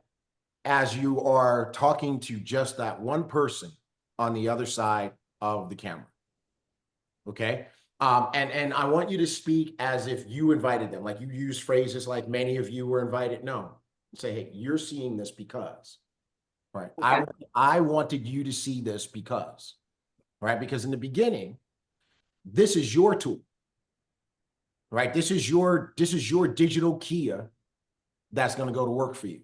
as you are talking to just that one person on the other side of the camera. Okay. And I want you to speak as if you invited them, like you use phrases like many of you were invited. No, say, hey, you're seeing this because, right? Okay. I wanted you to see this because, right? Because in the beginning, this is your tool, right? This is your digital Kia that's going to go to work for you.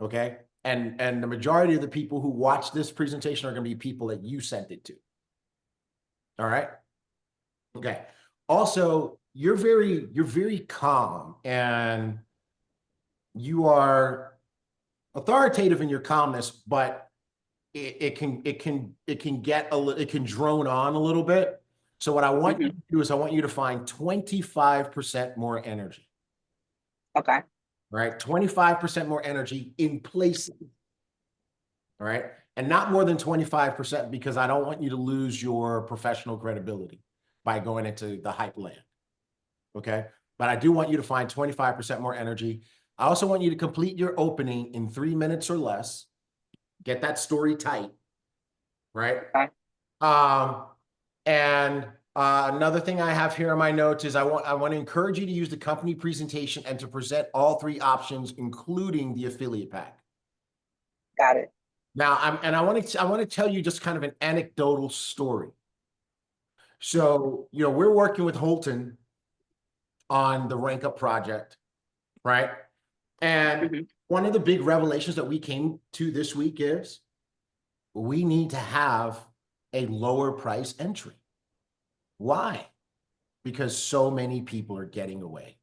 Okay. And the majority of the people who watch this presentation are going to be people that you sent it to. All right. Okay. Also, you're very calm and you are authoritative in your calmness, but it can drone on a little bit. So what I want you to do is I want you to find 25% more energy. Okay. Right? 25% more energy in places. All right. And not more than 25% because I don't want you to lose your professional credibility by going into the hype land. Okay. But I do want you to find 25% more energy. I also want you to complete your opening in 3 minutes or less. Get that story tight. Right. Okay. And another thing I have here in my notes is I want to encourage you to use the company presentation and to present all 3 options, including the affiliate pack. Got it. Now, I want to tell you just kind of an anecdotal story. So, you know, we're working with Holton on the Rank Up project, right? And one of the big revelations that we came to this week is we need to have a lower price entry. Why? Because so many people are getting away,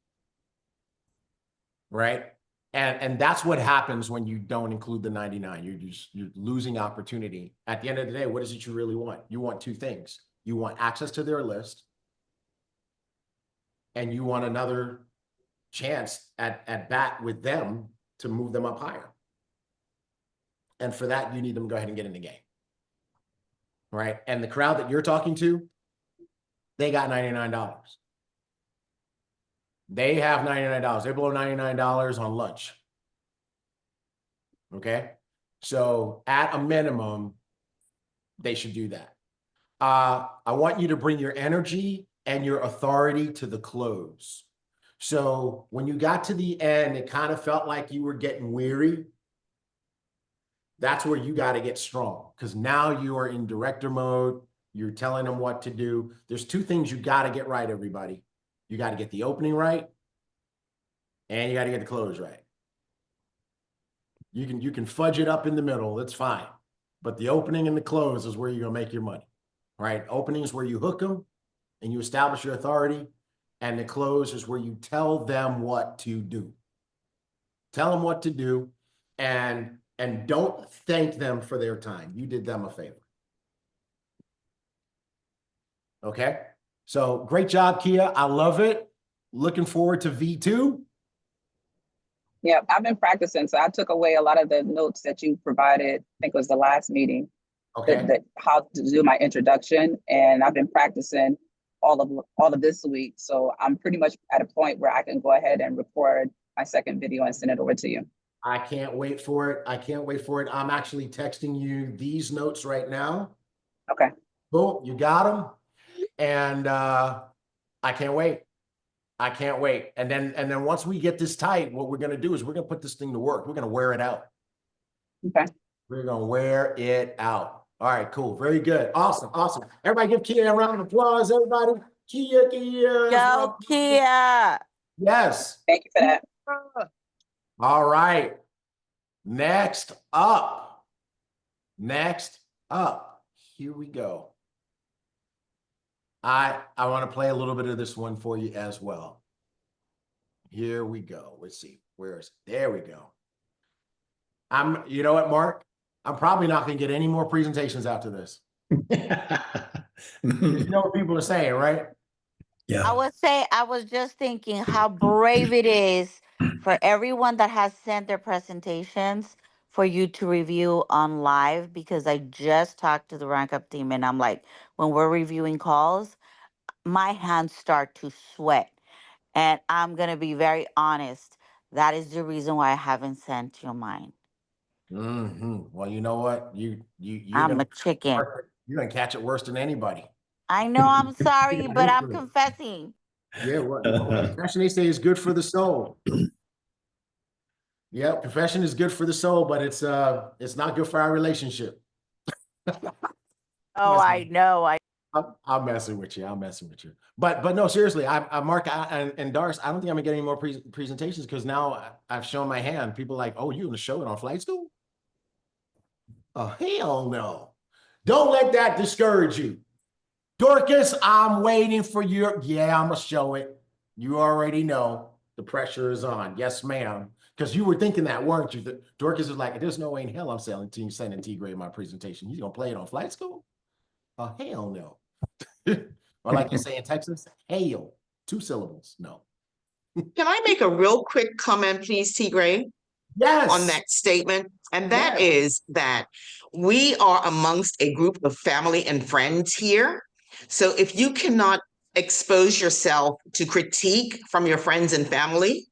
right? And that's what happens when you don't include the 99. You're losing opportunity. At the end of the day, what is it you really want? You want 2 things. You want access to their list, and you want another chance at bat with them to move them up higher. And for that, you need them to go ahead and get in the game. Right? And the crowd that you're talking to, they got $99. They have $99. They blow $99 on lunch. Okay. So at a minimum, they should do that. I want you to bring your energy and your authority to the close. So when you got to the end, it kind of felt like you were getting weary. That's where you got to get strong, because now you are in director mode. You're telling them what to do. There's 2 things you got to get right, everybody. You got to get the opening right, and you got to get the close right. You can fudge it up in the middle. That's fine. But the opening and the close is where you're going to make your money, right? Opening is where you hook them and you establish your authority. And the close is where you tell them what to do. Tell them what to do, and don't thank them for their time. You did them a favor. Okay. So great job, Kia. I love it. Looking forward to V2. Yeah, I've been practicing. So I took away a lot of the notes that you provided. I think it was the last meeting. Okay. How to do my introduction, and I've been practicing all of this week. So I'm pretty much at a point where I can go ahead and record my second video and send it over to you. I can't wait for it. I can't wait for it. I'm actually texting you these notes right now. Okay. Boom, you got them. And I can't wait. I can't wait. And then once we get this tight, what we're going to do is we're going to put this thing to work. We're going to wear it out. Okay. We're going to wear it out. All right, cool. Very good. Awesome. Awesome. Everybody give Kia a round of applause. Everybody. Kia. Go, Kia. Yes. Thank you for that. All right. Next up. Here we go. I want to play a little bit of this one for you as well. Here we go. Let's see. There we go. You know what, Mark? I'm probably not going to get any more presentations after this. You know what people are saying, right? Yeah. I was just thinking how brave it is for everyone that has sent their presentations for you to review on live, because I just talked to the rank up team and I'm like, when we're reviewing calls, my hands start to sweat. And I'm going to be very honest. That is the reason why I haven't sent you mine. Well, you know what? You're I'm gonna a chicken. You're gonna catch it worse than anybody. I know, I'm sorry, but I'm confessing. Yeah, well, confession, they say, is good for the soul. Yeah, confession is good for the soul, but it's not good for our relationship. Oh, I know. I'm messing with you. But no, seriously, I Mark and Darce, I don't think I'm gonna get any more presentations because now I've shown my hand. People are like, oh, you're gonna show it on Flight School? Oh, hell no. Don't let that discourage you. Dorcas, I'm waiting for your, yeah, I'm gonna show it. You already know the pressure is on. Yes, ma'am. Because you were thinking that, weren't you? Dorcas is like, there's no way in hell I'm sending T-grade my presentation. He's gonna play it on Flight School? Oh, hell no. Or like you say in Texas, hail, 2 syllables. No. Can I make a real quick comment, please, T. Gray? Yes. On that statement? And that is that we are amongst a group of family and friends here. So if you cannot expose yourself to critique from your friends and family,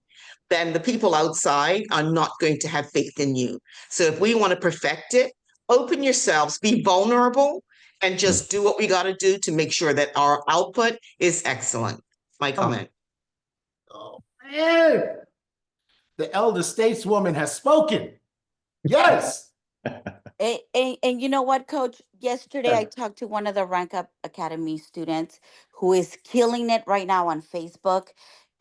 then the people outside are not going to have faith in you. So if we want to perfect it, open yourselves, be vulnerable, and just do what we got to do to make sure that our output is excellent. My comment. Oh, man. The elder stateswoman has spoken. Yes. And you know what, Coach? Yesterday, I talked to one of the Rank Up Academy students who is killing it right now on Facebook.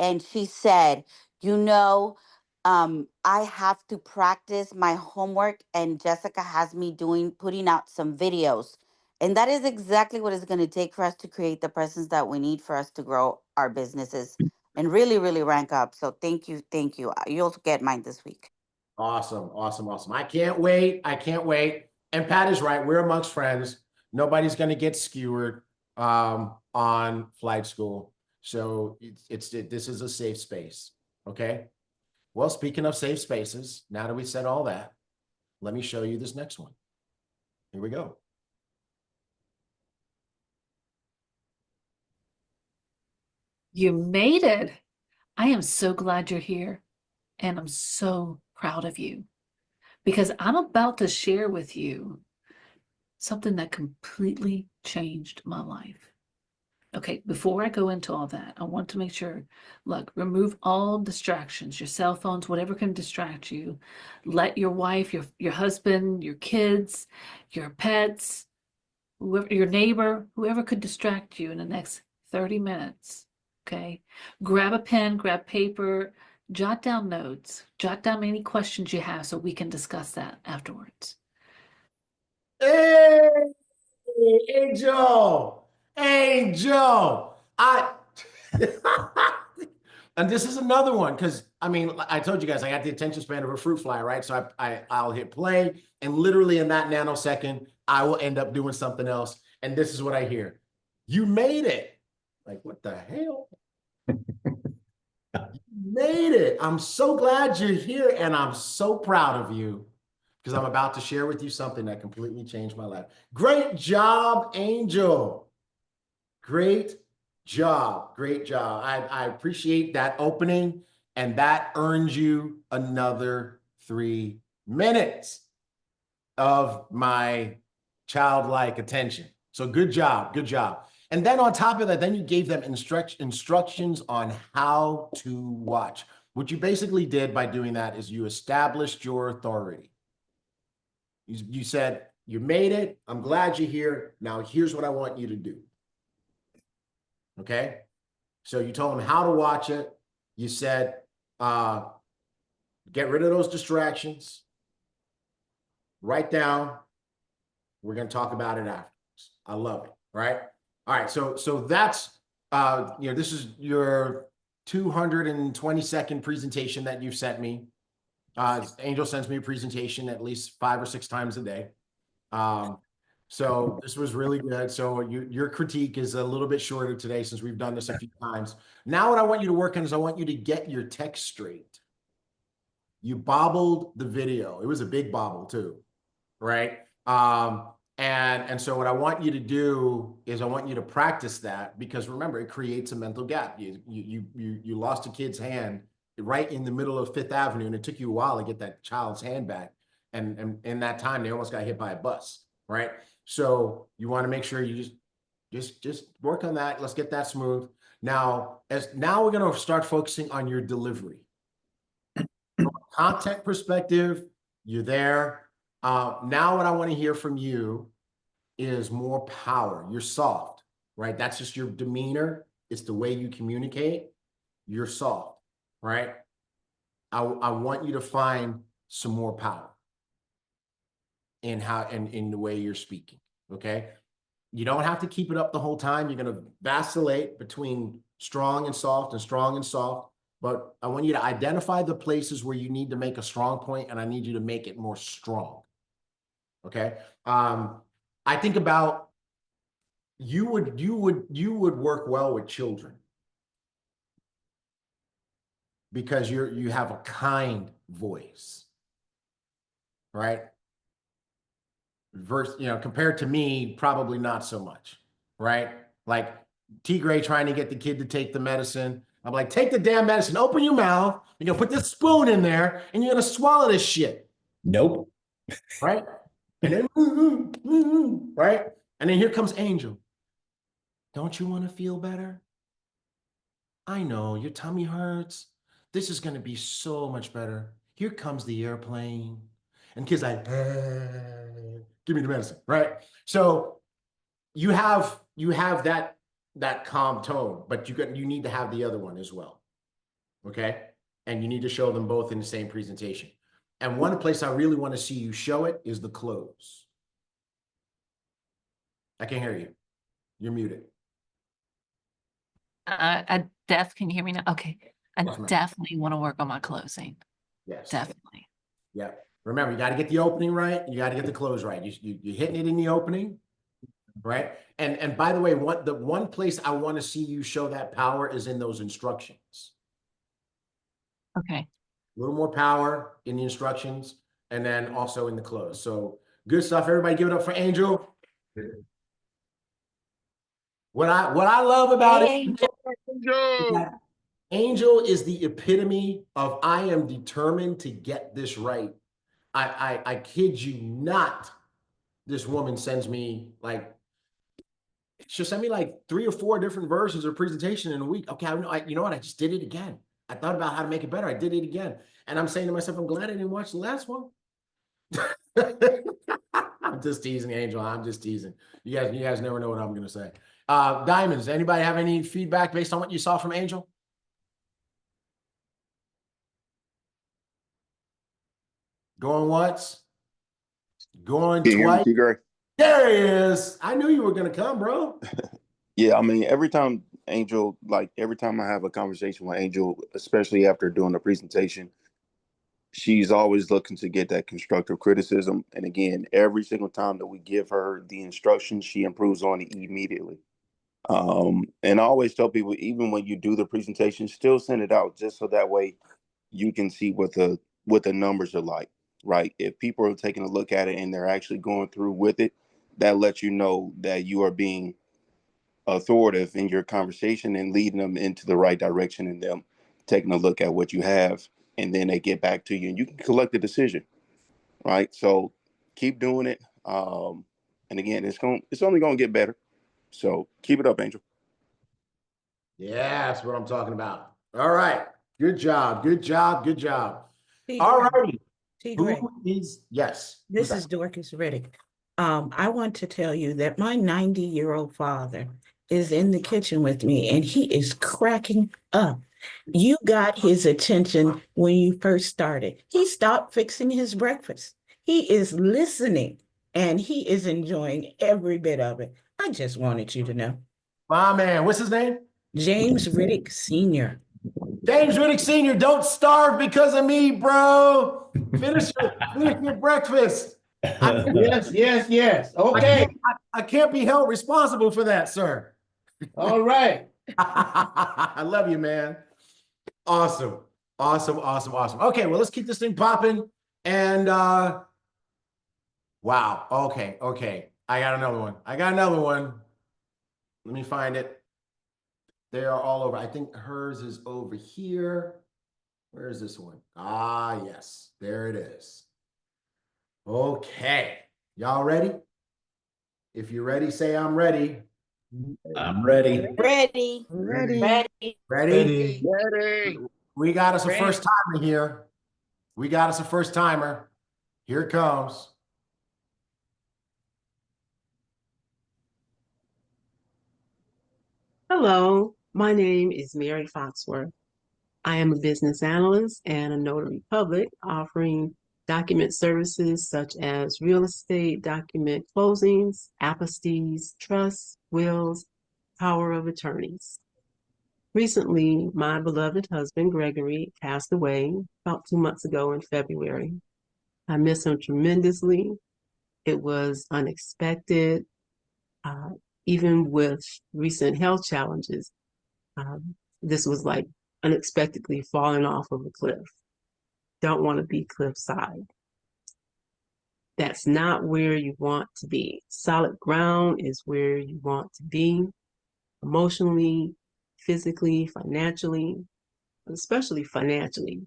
And she said, I have to practice my homework, and Jessica has me putting out some videos. And that is exactly what it's going to take for us to create the presence that we need for us to grow our businesses and really, really rank up. So thank you. Thank you. You'll get mine this week. Awesome. I can't wait. And Pat is right. We're amongst friends. Nobody's going to get skewered on Flight School. So this is a safe space. Okay. Well, speaking of safe spaces, now that we said all that, let me show you this next one. Here we go. You made it. I am so glad you're here, and I'm so proud of you, because I'm about to share with you something that completely changed my life. Okay, before I go into all that, I want to make sure, look, remove all distractions, your cell phones, whatever can distract you. Let your wife, your husband, your kids, your pets, whoever, your neighbor, whoever could distract you in the next 30 minutes. Okay, grab a pen, grab paper, jot down notes, jot down any questions you have so we can discuss that afterwards. Hey, Angel. And this is another one, because I mean, I told you guys I got the attention span of a fruit fly, right? So I'll hit play, and literally in that nanosecond, I will end up doing something else. And this is what I hear. You made it. Like, what the hell? You made it. I'm so glad you're here, and I'm so proud of you because I'm about to share with you something that completely changed my life. Great job, Angel. Great job. Great job. I appreciate that opening, and that earns you another 3 minutes of my childlike attention. So good job. Good job. And then on top of that, then you gave them instructions on how to watch. What you basically did by doing that is you established your authority. You said, you made it. I'm glad you're here. Now here's what I want you to do. Okay? So you told them how to watch it. You said, get rid of those distractions. Write down. We're going to talk about it afterwards. I love it. Right? All right. So that's, this is your 220-second presentation that you've sent me. Angel sends me a presentation at least 5 or 6 times a day. So this was really good. So your critique is a little bit shorter today since we've done this a few times. Now what I want you to work on is I want you to get your text straight. You bobbled the video. It was a big bobble too, right? And so what I want you to do is I want you to practice that because remember, it creates a mental gap. You lost a kid's hand right in the middle of Fifth Avenue, and it took you a while to get that child's hand back. And in that time, they almost got hit by a bus, right? So you want to make sure you just work on that. Let's get that smooth. Now we're going to start focusing on your delivery. From a content perspective, you're there. Now what I want to hear from you is more power. You're soft, right? That's just your demeanor. It's the way you communicate. You're soft, right? I want you to find some more power in in the way you're speaking, okay? You don't have to keep it up the whole time. You're going to vacillate between strong and soft and strong and soft. But I want you to identify the places where you need to make a strong point, and I need you to make it more strong. Okay. I think about you would work well with children because you have a kind voice, right? Compared to me, probably not so much, right? Like T. Gray trying to get the kid to take the medicine. I'm like, take the damn medicine, open your mouth, you're gonna put this spoon in there, and you're gonna swallow this shit. Nope. Right? And then, right? And then here comes Angel. Don't you want to feel better? I know your tummy hurts. This is going to be so much better. Here comes the airplane. And kids like, give me the medicine, right? So you have that calm tone, but you need to have the other one as well. Okay? And you need to show them both in the same presentation. And one place I really want to see you show it is the close. I can't hear you. You're muted. Can you hear me now? Okay. I definitely want to work on my closing. Yes. Definitely. Yeah. Remember, you got to get the opening right. You got to get the close right. You're hitting it in the opening, right? And by the way, the one place I want to see you show that power is in those instructions. Okay. A little more power in the instructions and then also in the close. So good stuff. Everybody give it up for Angel. What I love about Angel is the epitome of I am determined to get this right. I kid you not. This woman sends me she'll send me like 3 or 4 different versions of presentation in a week. Okay, you know what? I just did it again. I thought about how to make it better. I did it again. And I'm saying to myself, I'm glad I didn't watch the last one. I'm just teasing, Angel. I'm just teasing. You guys never know what I'm going to say. Diamonds, anybody have any feedback based on what you saw from Angel? Going once? Going twice? There he is. I knew you were going to come, bro. Yeah, I mean, every time I have a conversation with Angel, especially after doing the presentation, she's always looking to get that constructive criticism. And again, every single time that we give her the instructions, she improves on it immediately. And I always tell people, even when you do the presentation, still send it out just so that way you can see what the numbers are like, right? If people are taking a look at it and they're actually going through with it, that lets you know that you are being authoritative in your conversation and leading them into the right direction, and them taking a look at what you have, and then they get back to you and you can collect a decision, right? So keep doing it. And again, it's only gonna get better. So keep it up, Angel. Yeah, that's what I'm talking about. All right. Good job. Good job. Good job. T. All Gray, righty. T. Who Gray, is, yes. who's this is that? Dorcas Riddick. I want to tell you that my 90-year-old father is in the kitchen with me and he is cracking up. You got his attention when you first started. He stopped fixing his breakfast. He is listening and he is enjoying every bit of it. I just wanted you to know. My man, what's his name? James Riddick Sr. James Riddick Sr., don't starve because of me, bro. Finish your breakfast. Yes, yes, yes. I Okay. I can't be held responsible for that, sir. All right. I love you, man. Awesome. Awesome, awesome, awesome. Okay, well, let's keep this thing popping. And wow. Okay, okay. I got another one. Let me find it. They are all over. I think hers is over here. Where is this one? Ah, yes. There it is. Okay. Y'all ready? If you're ready, say I'm ready. I'm ready. Ready. Ready. Ready? Ready. We got us a Ready. first timer here. Here it comes. Hello, my name is Mary Foxworth. I am a business analyst and a notary public offering document services such as real estate, document closings, apostilles, trusts, wills, power of attorneys. Recently, my beloved husband, Gregory, passed away about 2 months ago in February. I miss him tremendously. It was unexpected. Even with recent health challenges, this was like unexpectedly falling off of a cliff. Don't want to be cliffside. That's not where you want to be. Solid ground is where you want to be emotionally, physically, financially, especially financially.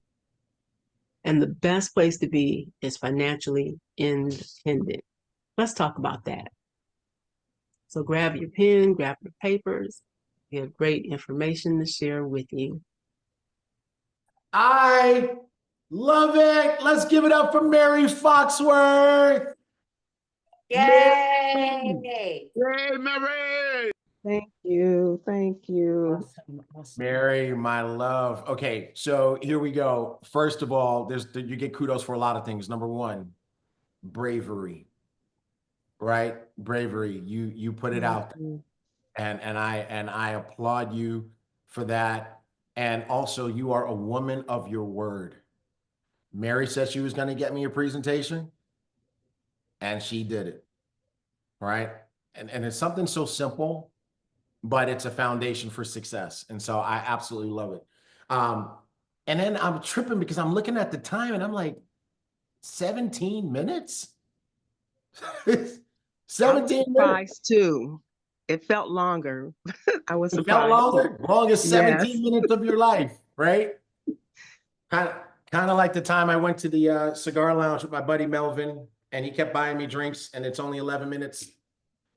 And the best place to be is financially independent. Let's talk about that. So grab your pen, grab your papers. We have great information to share with you. I love it. Let's give it up for Mary Foxworth. Yay. Yay, Mary. Thank you. Thank you. Awesome, awesome. Mary, my love. Okay, so here we go. First of all, you get kudos for a lot of things. Number one, bravery, right? Bravery. You put it out there. And I applaud you for that. And also, you are a woman of your word. Mary said she was going to get me a presentation, and she did it, right? And it's something so simple, but it's a foundation for success. And so I absolutely love it. And then I'm tripping because I'm looking at the time and I'm like, 17 minutes? 17 minutes. Surprised too. It felt longer. I was It surprised. felt longer? Longest 17 Yes. minutes of your life, right? Kind of like the time I went to the cigar lounge with my buddy Melvin, and he kept buying me drinks, and it's only 11 minutes,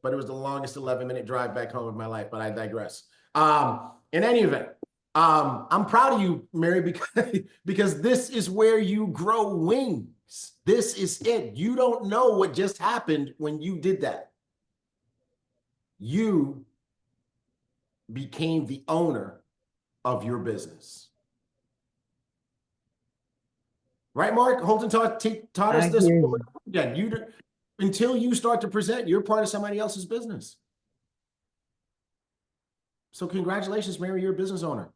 but it was the longest 11-minute drive back home of my life, but I digress. In any event, I'm proud of you, Mary, because this is where you grow wings. This is it. You don't know what just happened when you did that. You became the owner of your business. Right, Mark? Holton taught us this again. Until you start to present, you're part of somebody else's business. So congratulations, Mary, you're a business owner.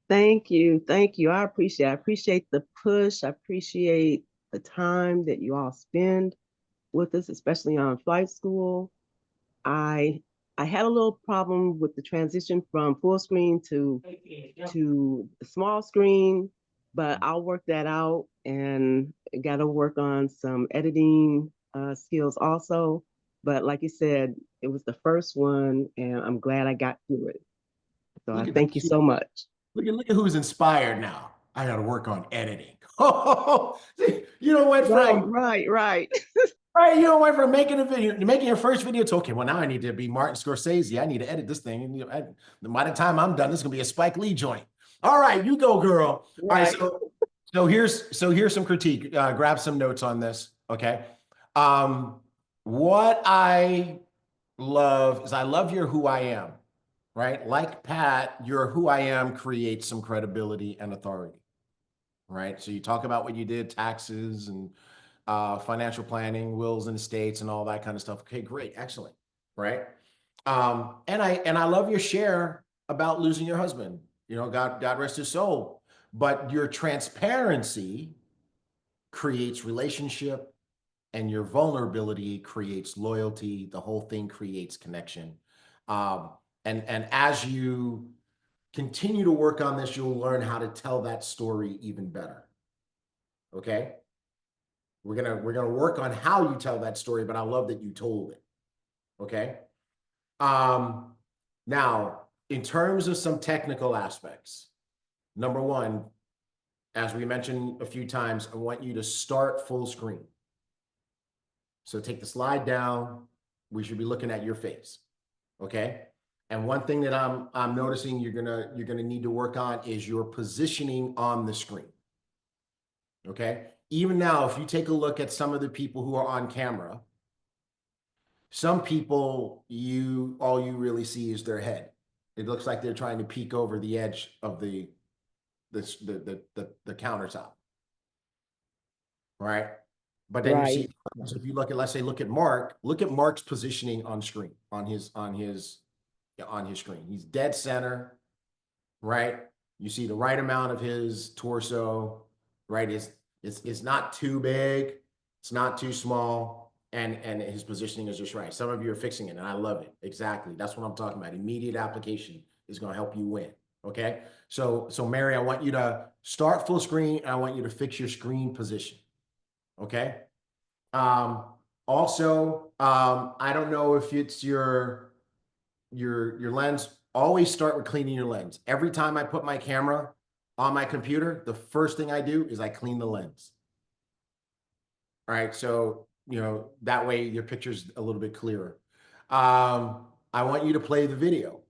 Thank you. Thank you. I appreciate the push. I appreciate the time that you all spend with us, especially on flight school. I I had a little problem with the transition from full screen to small screen, but I'll work that out, and got to work on some editing skills also. But like you said, it was the first one, and I'm glad I got through it. So I thank you so much. Look at who's inspired now. I got to work on editing. You know what? Right. Right, you know, went from making a video, making your first video to, okay, well, now I need to be Martin Scorsese. I need to edit this thing. And by the time I'm done, this is gonna be a Spike Lee joint. All right, you go, girl. Right. All right, so here's some critique. Grab some notes on this. Okay. What I love is I love your who I am, right? Like Pat, your who I am creates some credibility and authority, right? So you talk about what you did, taxes and financial planning, wills and estates and all that kind of stuff. Okay, great, excellent, right? And I love your share about losing your husband. You know, God rest his soul. But your transparency creates relationship, and your vulnerability creates loyalty. The whole thing creates connection. And as you continue to work on this, you'll learn how to tell that story even better. Okay. We're gonna work on how you tell that story, but I love that you told it. Okay. Now, in terms of some technical aspects, number one, as we mentioned a few times, I want you to start full screen. So take the slide down. We should be looking at your face. Okay. And one thing that I'm noticing you're gonna need to work on is your positioning on the screen. Okay. Even now, if you take a look at some of the people who are on camera, some people, all you really see is their head. It looks like they're trying to peek over the edge of the countertop. Right. But then you see, so if you look at, let's say, look at Mark's positioning on screen, on his screen. He's dead center, right? You see the right amount of his torso, right? It's not too big, it's not too small, and his positioning is just right. Some of you are fixing it, and I love it. Exactly. That's what I'm talking about. Immediate application is going to help you win. Okay. So Mary, I want you to start full screen, and I want you to fix your screen position. Okay. Also, I don't know if it's your lens. Always start with cleaning your lens. Every time I put my camera on my computer, the first thing I do is I clean the lens. All right. So, you know, that way your picture's a little bit clearer. I want you to play the video.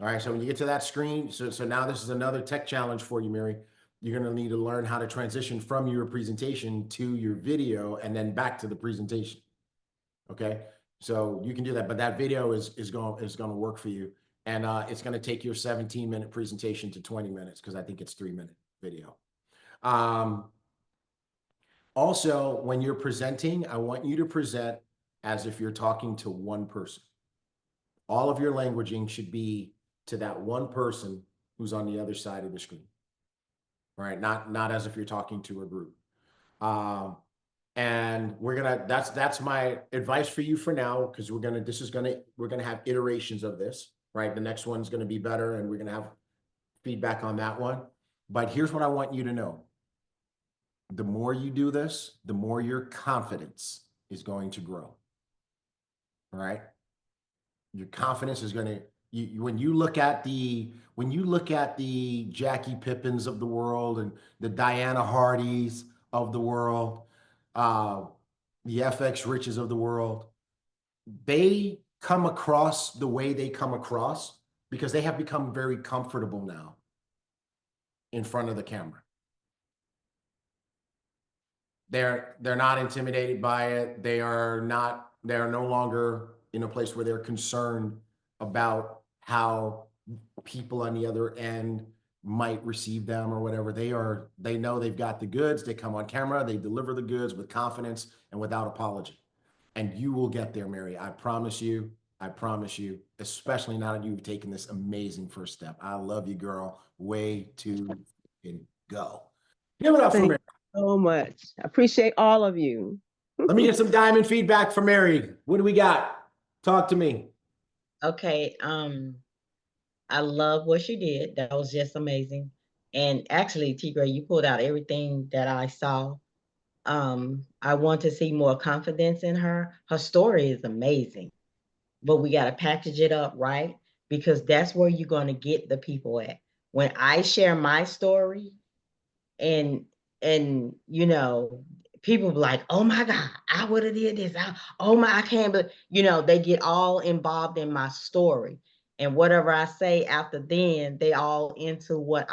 All right. So when you get to that screen, so now this is another tech challenge for you, Mary. You're going to need to learn how to transition from your presentation to your video and then back to the presentation. Okay. So you can do that, but that video is going to work for you. And it's going to take your 17-minute presentation to 20 minutes because I think it's 3-minute video. Also, when you're presenting, I want you to present as if you're talking to one person. All of your languaging should be to that one person who's on the other side of the screen. Right? Not as if you're talking to a group. And that's my advice for you for now, because we're gonna have iterations of this, right? The next one's gonna be better, and we're gonna have feedback on that one. But here's what I want you to know. The more you do this, the more your confidence is going to grow. All right? Your confidence is gonna, when you look at the Jackie Pippins of the world and the Diana Hardys of the world, the FX Riches of the world, they come across the way they come across because they have become very comfortable now in front of the camera. They're not intimidated by it. They are no longer in a place where they're concerned about how people on the other end might receive them or whatever. They know they've got the goods. They come on camera, they deliver the goods with confidence and without apology. And you will get there, Mary. I promise you, especially now that you've taken this amazing first step. I love you, girl. Way to go. Give it up for Mary. So much. I appreciate all of you. Let me get some diamond feedback from Mary. What do we got? Talk to me. Okay, I love what she did. That was just amazing. And actually, T Gray, you pulled out everything that I saw. I want to see more confidence in her. Her story is amazing, but we got to package it up right, because that's where you're going to get the people at. When I share my story, and you know, people be like, oh my God, I would have did this. Oh my, I can't, but you know, they get all involved in my story. And whatever I say after then, they all into what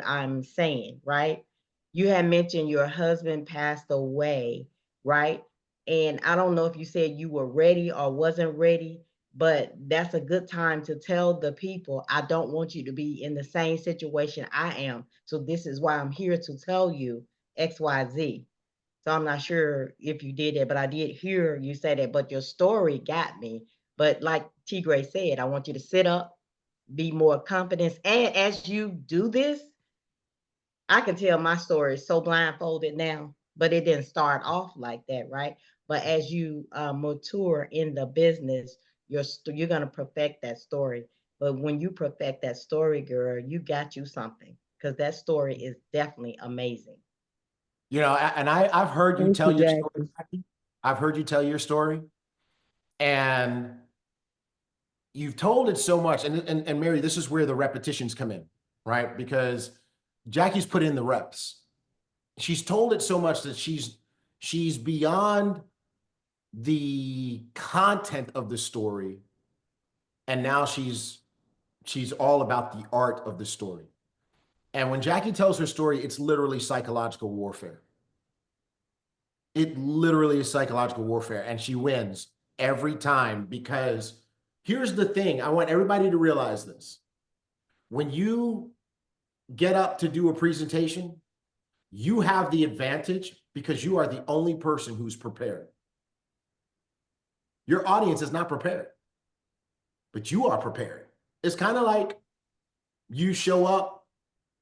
I'm saying, right? You had mentioned your husband passed away, right? And I don't know if you said you were ready or wasn't ready, but that's a good time to tell the people, I don't want you to be in the same situation I am. So this is why I'm here to tell you XYZ. So I'm not sure if you did it, but I did hear you say that, but your story got me. But like T Gray said, I want you to sit up, be more confident. And as you do this, I can tell my story is so blindfolded now, but it didn't start off like that, right? But as you mature in the business, you're gonna perfect that story. But when you perfect that story, girl, you got you something, because that story is definitely amazing. You know, and I've heard you Thank tell you, your story, Jackie. Jackie. I've heard you tell your story, and you've told it so much. And Mary, this is where the repetitions come in, right? Because Jackie's put in the reps. She's told it so much that she's beyond the content of the story, and now she's all about the art of the story. And when Jackie tells her story, it's literally psychological warfare. It literally is psychological warfare, and she wins every time, because here's the thing. I want everybody to realize this. When you get up to do a presentation, you have the advantage because you are the only person who's prepared. Your audience is not prepared, but you are prepared. It's kind of like you show up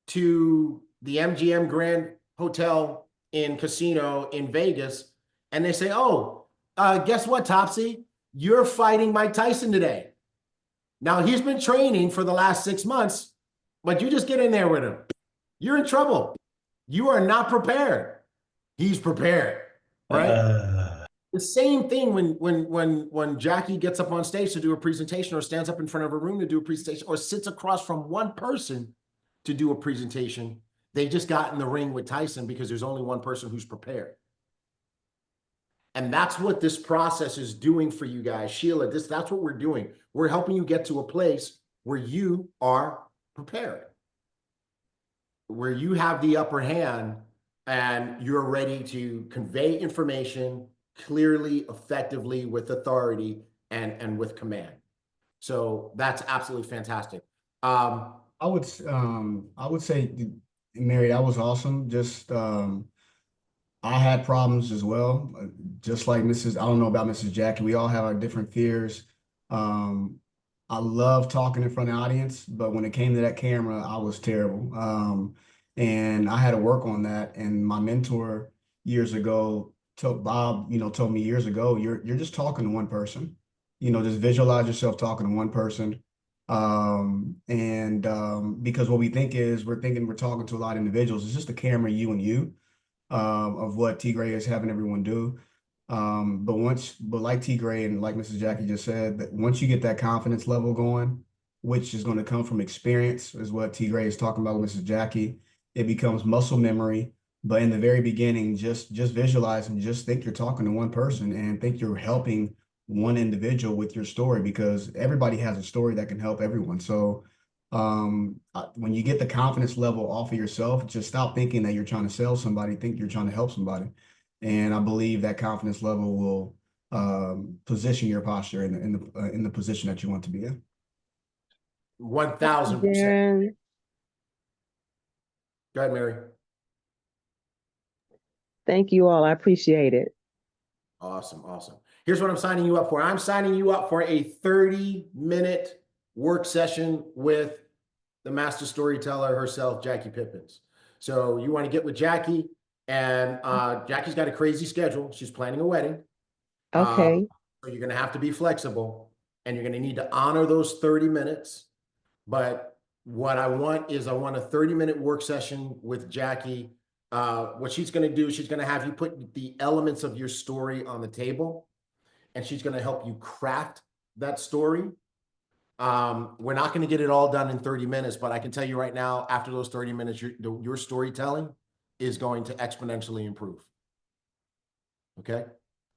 to the MGM Grand Hotel in Casino in Vegas, and they say, oh, guess what, Topsy? You're fighting Mike Tyson today. Now, he's been training for the last 6 months, but you just get in there with him. You're in trouble. You are not prepared. He's prepared, right? The same thing when Jackie gets up on stage to do a presentation, or stands up in front of a room to do a presentation, or sits across from one person to do a presentation. They just got in the ring with Tyson because there's only one person who's prepared. And that's what this process is doing for you guys. Sheila, that's what we're doing. We're helping you get to a place where you are prepared, where you have the upper hand and you're ready to convey information clearly, effectively, with authority and with command. So that's absolutely fantastic. I would say, Mary, that was awesome. Just I had problems as well, just like Mrs. I don't know about Mrs. Jackie. We all have our different fears. I love talking in front of the audience, but when it came to that camera, I was terrible. And I had to work on that. And my mentor years ago, Bob, told me years ago, you're just talking to one person. Just visualize yourself talking to one person. Because what we think is we're talking to a lot of individuals. It's just a camera, you and you, of what T Gray is having everyone do. But like T Gray and like Mrs. Jackie just said, that once you get that confidence level going, which is going to come from experience, is what T Gray is talking about with Mrs. Jackie, it becomes muscle memory. But in the very beginning, just visualize and just think you're talking to one person and think you're helping one individual with your story, because everybody has a story that can help everyone. So when you get the confidence level off of yourself, just stop thinking that you're trying to sell somebody, think you're trying to help somebody. And I believe that confidence level will position your posture in the position that you want to be in. 1000%. Go ahead, Mary. Thank you all. I appreciate it. Awesome. Here's what I'm signing you up for. I'm signing you up for a 30-minute work session with the master storyteller herself, Jackie Pippins. So you want to get with Jackie, and Jackie's got a crazy schedule. She's planning a wedding. Okay. So you're gonna have to be flexible and you're gonna need to honor those 30 minutes. But what I want is I want a 30-minute work session with Jackie. What she's gonna do, she's gonna have you put the elements of your story on the table, and she's gonna help you craft that story. We're not gonna get it all done in 30 minutes, but I can tell you right now, after those 30 minutes, your storytelling is going to exponentially improve. Okay?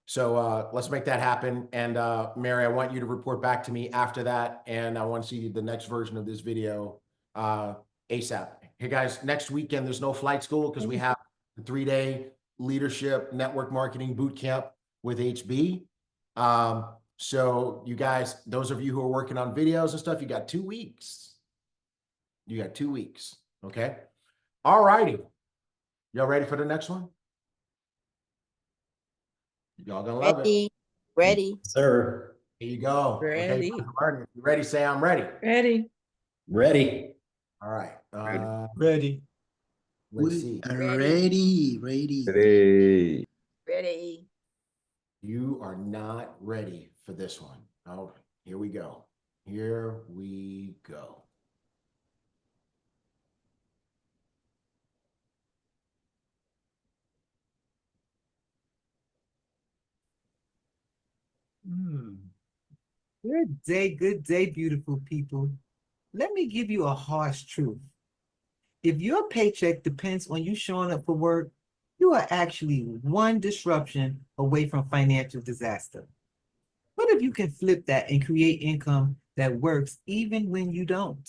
So let's make that happen. And Mary, I want you to report back to me after that. And I want to see the next version of this video ASAP. Hey guys, next weekend, there's no flight school because we have a 3-day leadership network marketing boot camp with HB. So you guys, those of you who are working on videos and stuff, you got 2 weeks. You got 2 weeks. Okay. All righty. Y'all ready for the next one? Y'all gonna love it. Ready. Sir. Here you go. Ready. Okay, Martin, you ready? Say I'm ready. Ready. Ready. All right. Ready. Let's see. Ready. Ready. You are not ready for this one. Oh, here we go. Here we go. Good day, beautiful people. Let me give you a harsh truth. If your paycheck depends on you showing up for work, you are actually one disruption away from financial disaster. What if you can flip that and create income that works even when you don't?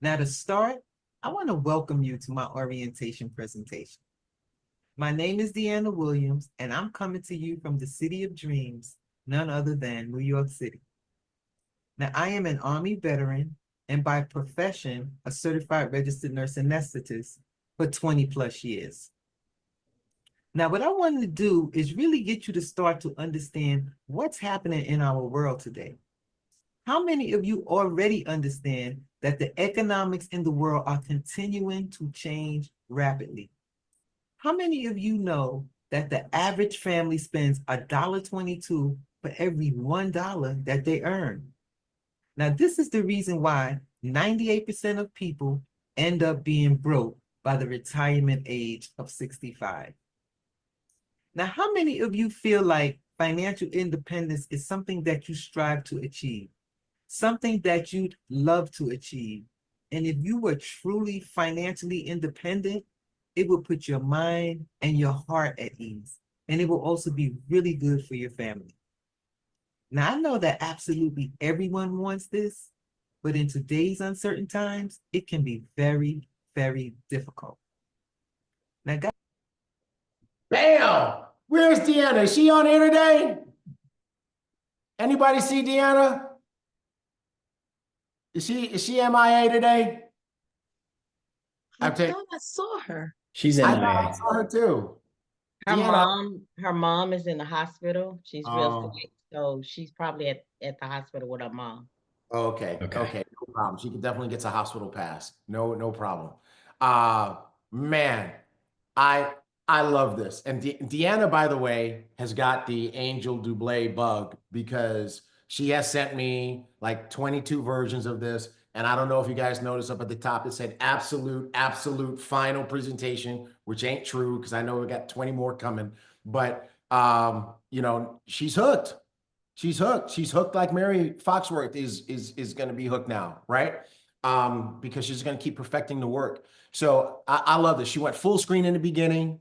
Now to start, I want to welcome you to my orientation presentation. My name is Deanna Williams, and I'm coming to you from the city of dreams, none other than New York City. Now, I am an Army veteran and by profession, a certified registered nurse anesthetist for 20 plus years. Now, what I wanted to do is really get you to start to understand what's happening in our world today. How many of you already understand that the economics in the world are continuing to change rapidly? How many of you know that the average family spends $1.22 for every $1 that they earn? Now, this is the reason why 98% of people end up being broke by the retirement age of 65. Now, how many of you feel like financial independence is something that you strive to achieve, something that you'd love to achieve? And if you were truly financially independent, it will put your mind and your heart at ease. And it will also be really good for your family. Now, I know that absolutely everyone wants this, but in today's uncertain times, it can be very, very difficult. Now, guys. Bam! Where's Deanna? Is she on here today? Anybody see Deanna? Is she MIA today? I thought I saw her. She's in I thought I saw her too. Her mom is in the hospital. She's real sick, so she's probably at the hospital with her mom. Okay. No problem. She can definitely get a hospital pass. No problem. Man, I love this. And Deanna, by the way, has got the Angel Double bug because she has sent me like 22 versions of this. And I don't know if you guys noticed up at the top, it said absolute final presentation, which ain't true because I know we got 20 more coming. But, you know, she's hooked. She's hooked. She's hooked like Mary Foxworth is going to be hooked now, right? Because she's going to keep perfecting the work. So I love this. She went full screen in the beginning.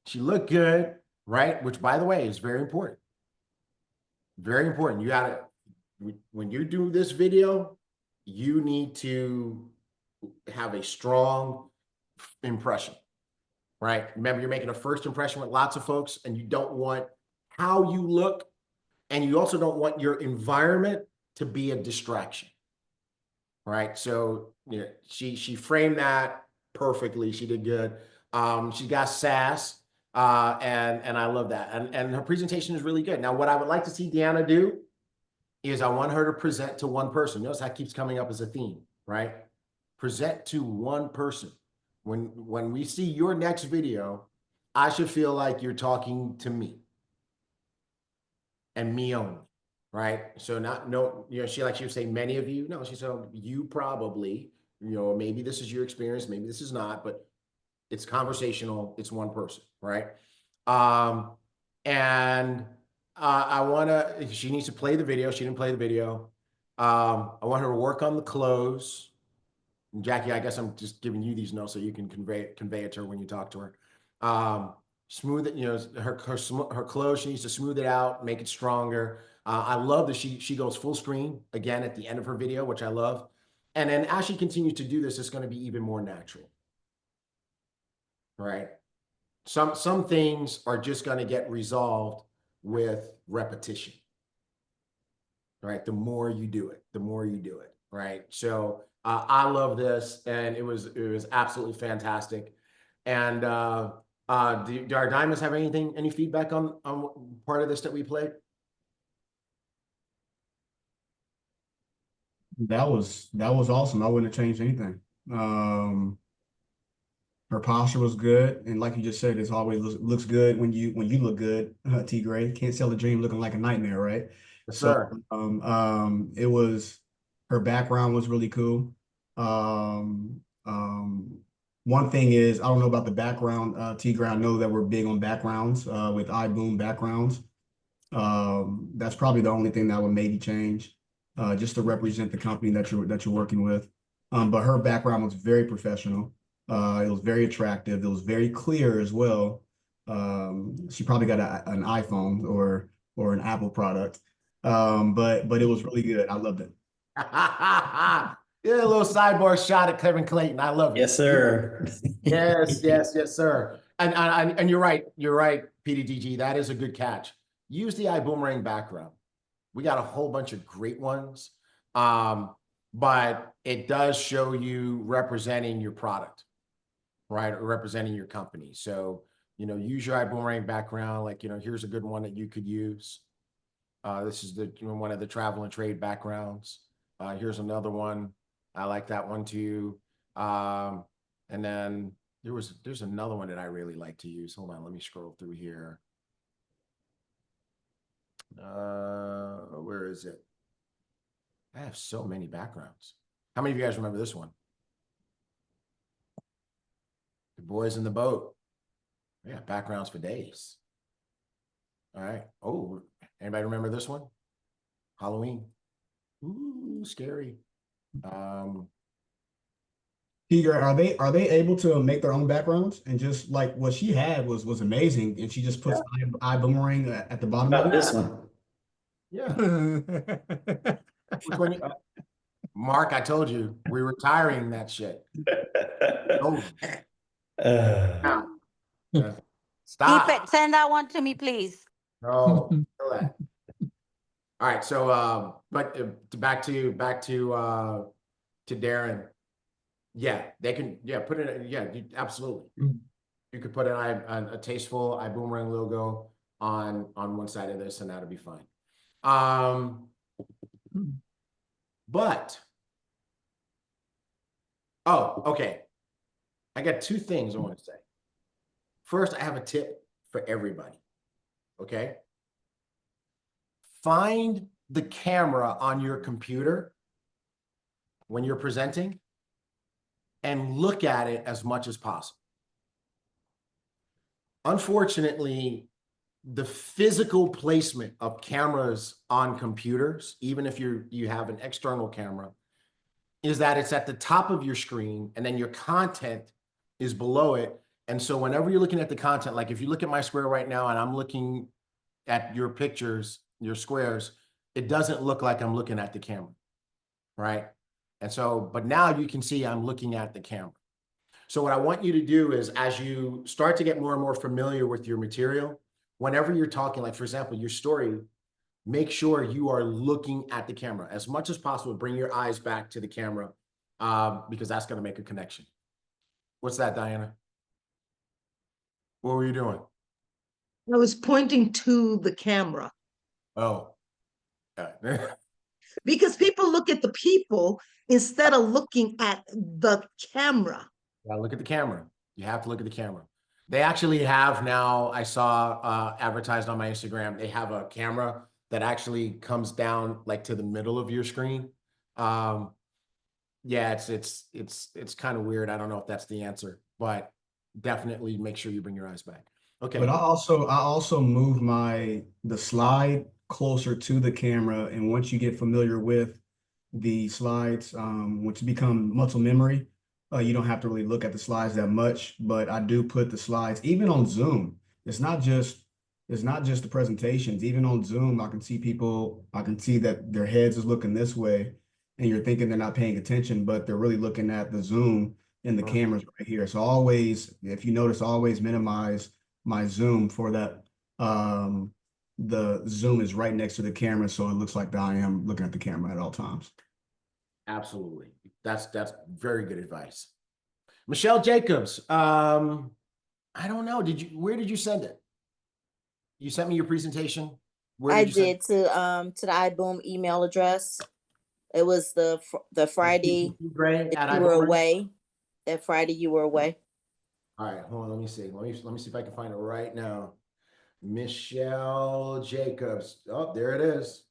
She looked good, right? Which, by the way, is very important. Very important. You got to, when you do this video, you need to have a strong impression, right? Remember, you're making a first impression with lots of folks, and you don't want how you look, and you also don't want your environment to be a distraction, right? So you know, she framed that perfectly. She did good. She got sass, and I love that. And her presentation is really good. Now, what I would like to see Deanna do is I want her to present to one person. Notice that keeps coming up as a theme, right? Present to one person. When we see your next video, I should feel like you're talking to me. and me only, right? So not, no, you know, she would say many of you, no, she said, you probably, you know, maybe this is your experience, maybe this is not, but it's conversational, it's one person, right? And I wanna, she needs to play the video, she didn't play the video. I want her to work on the close. And Jackie, I guess I'm just giving you these notes so you can convey it to her when you talk to her. Smooth it, you know, her close, she needs to smooth it out, make it stronger. I love that she goes full screen again at the end of her video, which I love. And then as she continues to do this, it's going to be even more natural. Right? Some things are just going to get resolved with repetition. Right? The more you do it, the more you do it. Right? So I love this, and it was absolutely fantastic. And do our diamonds have any feedback on part of this that we played? That was awesome. I wouldn't have changed anything. Her posture was good, and like you just said, it's always looks good when you look good. T. Gray can't sell a dream looking like a nightmare, right? Yes, So sir. it was, her background was really cool. One thing is, I don't know about the background, T. Gray. I know that we're big on backgrounds with iBüüM backgrounds. That's probably the only thing that would maybe change, just to represent the company that you're working with. But her background was very professional. It was very attractive. It was very clear as well. She probably got an iPhone or an Apple product. But it was really good. I loved it. Yeah, a little sidebar shot at Kevin Clayton. I love it. Yes, sir. Yes, sir. And you're right, PDDG. That is a good catch. Use the Ibüümerang background. We got a whole bunch of great ones, but it does show you representing your product, right? Or representing your company. So, you know, use your Ibüümerang background. Like, you know, here's a good one that you could use. This is one of the travel and trade backgrounds. Here's another one. I like that one too. And then there's another one that I really like to use. Hold on, let me scroll through here. Where is it? I have so many backgrounds. How many of you guys remember this one? The boys in the boat. Yeah, backgrounds for days. All right. Oh, anybody remember this one? Halloween. Ooh, scary. Tiger, are they able to make their own backgrounds, and just like what she had was amazing, and she just puts Ibüümerang at the bottom of it? This one. Yeah. Mark, I told you we're retiring that shit. Oh. Stop. Keep it. Send that one to me, please. No, kill that. All right, so but back to Darren. Yeah, they can. Yeah, put it. Yeah, absolutely. You could put a tasteful Ibüümerang logo on one side of this, and that'll be fine. But okay. I got two things I want to say. First, I have a tip for everybody. Okay. Find the camera on your computer when you're presenting and look at it as much as possible. Unfortunately, the physical placement of cameras on computers, even if you have an external camera, is that it's at the top of your screen and then your content is below it. And so whenever you're looking at the content, like if you look at my square right now and I'm looking at your pictures, your squares, it doesn't look like I'm looking at the camera, right? And so, but now you can see I'm looking at the camera. So what I want you to do is, as you start to get more and more familiar with your material, whenever you're talking, like for example, your story, make sure you are looking at the camera as much as possible. Bring your eyes back to the camera because that's going to make a connection. What's that, Diana? What were you doing? I was pointing to the camera. Oh. Because people look at the people instead of looking at the camera. Yeah, look at the camera. You have to look at the camera. They actually have now, I saw advertised on my Instagram, they have a camera that actually comes down like to the middle of your screen. Yeah, it's kind of weird. I don't know if that's the answer, but definitely make sure you bring your eyes back. Okay. But I also move the slide closer to the camera, and once you get familiar with the slides, once you become muscle memory, you don't have to really look at the slides that much. But I do put the slides even on Zoom. It's not just the presentations. Even on Zoom, I can see that their heads is looking this way, and you're thinking they're not paying attention, but they're really looking at the Zoom and the cameras right here. So always, if you notice, always minimize my Zoom for that. The Zoom is right next to the camera, so it looks like I am looking at the camera at all times. Absolutely. That's very good advice. Michelle Jacobs, I don't know. Where did you send it? You sent me your presentation? I did to the iBoom email address. It was the Friday that you were away. That Friday you were away. All right, hold on. Let me see. Let me see if I can find it right now. Michelle Jacobs. Oh, there it is.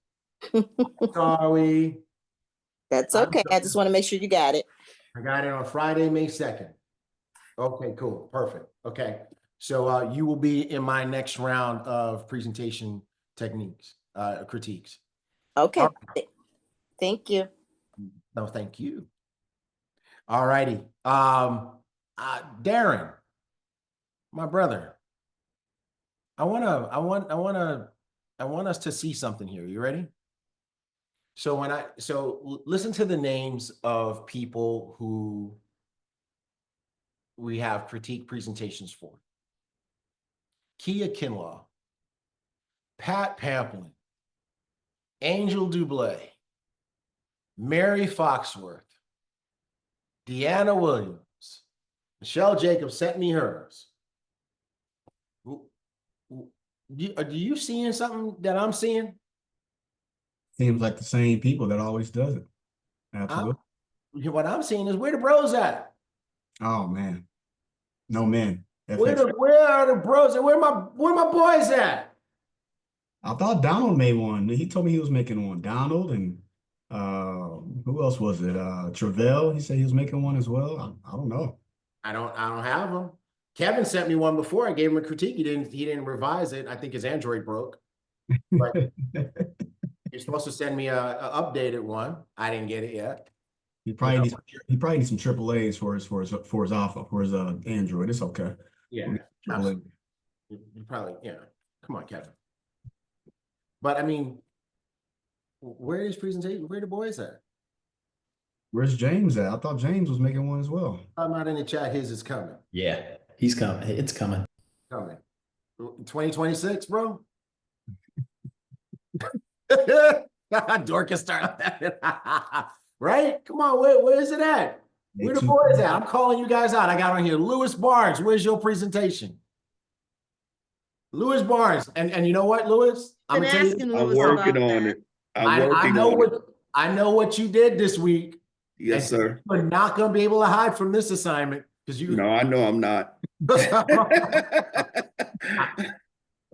Sorry. That's okay. I just want to make sure you got it. I got it on Friday, May 2nd. Okay, cool. Perfect. Okay. So you will be in my next round of presentation techniques, critiques. Okay. Right. Thank you. No, thank you. All righty. Darren, my brother, I want us to see something here. You ready? So listen to the names of people who we have critique presentations for. Kia Kinlaw, Pat Pamplin, Angel Dublé, Mary Foxworth, Deanna Williams, Michelle Jacobs sent me hers. Are you seeing something that I'm seeing? Seems like the same people that always does it. Absolutely. What I'm seeing is where the bros at? Oh man, no men. Where are the bros? Where my boys at? I thought Donald made one. He told me he was making one. Donald and who else was it? Travell. He said he was making one as well. I don't know. I don't have them. Kevin sent me one before. I gave him a critique. He didn't revise it. I think his Android broke. But you're supposed to send me a updated one. I didn't get it yet. He probably needs some AAAs for his Alpha, for his Android. It's okay. Yeah. You probably, yeah. Come on, Kevin. But I mean, where is presentation? Where the boys at? Where's James at? I thought James was making one as well. I'm not in the chat. His is coming. Yeah, he's coming. It's coming. 2026, bro. Dorcas started. Right? Come on, where is it at? Where the boys at? I'm calling you guys out. I got on here. Lewis Barnes, where's your presentation? Lewis Barnes. And you know what, Lewis? I'm working on it. I know what you did this week. Yes, sir. You're not going to be able to hide from this assignment because you. No, I know I'm not.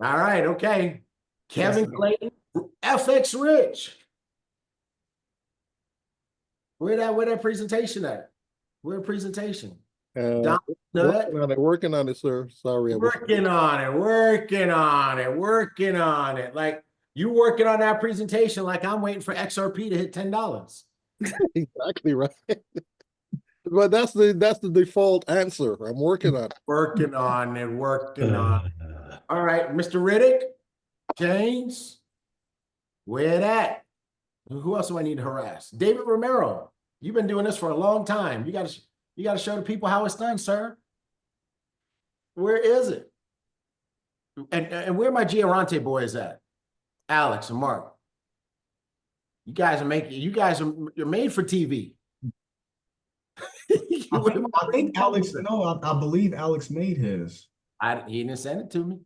All right. Okay. Kevin Clayton, FX Rich. Where that presentation at? Where presentation? Working on it, sir. Sorry. Working on it. Like you working on that presentation like I'm waiting for XRP to hit $10. Exactly right. But that's the default answer. I'm working on it. Working on it. All right, Mr. Riddick, James, where that? Who else do I need to harass? David Romero, you've been doing this for a long time. You got to show the people how it's done, sir. Where is it? And where my Giarante boys at? Alex and Mark. You're made for TV. I think Alex, I believe Alex made his. He didn't send it to me.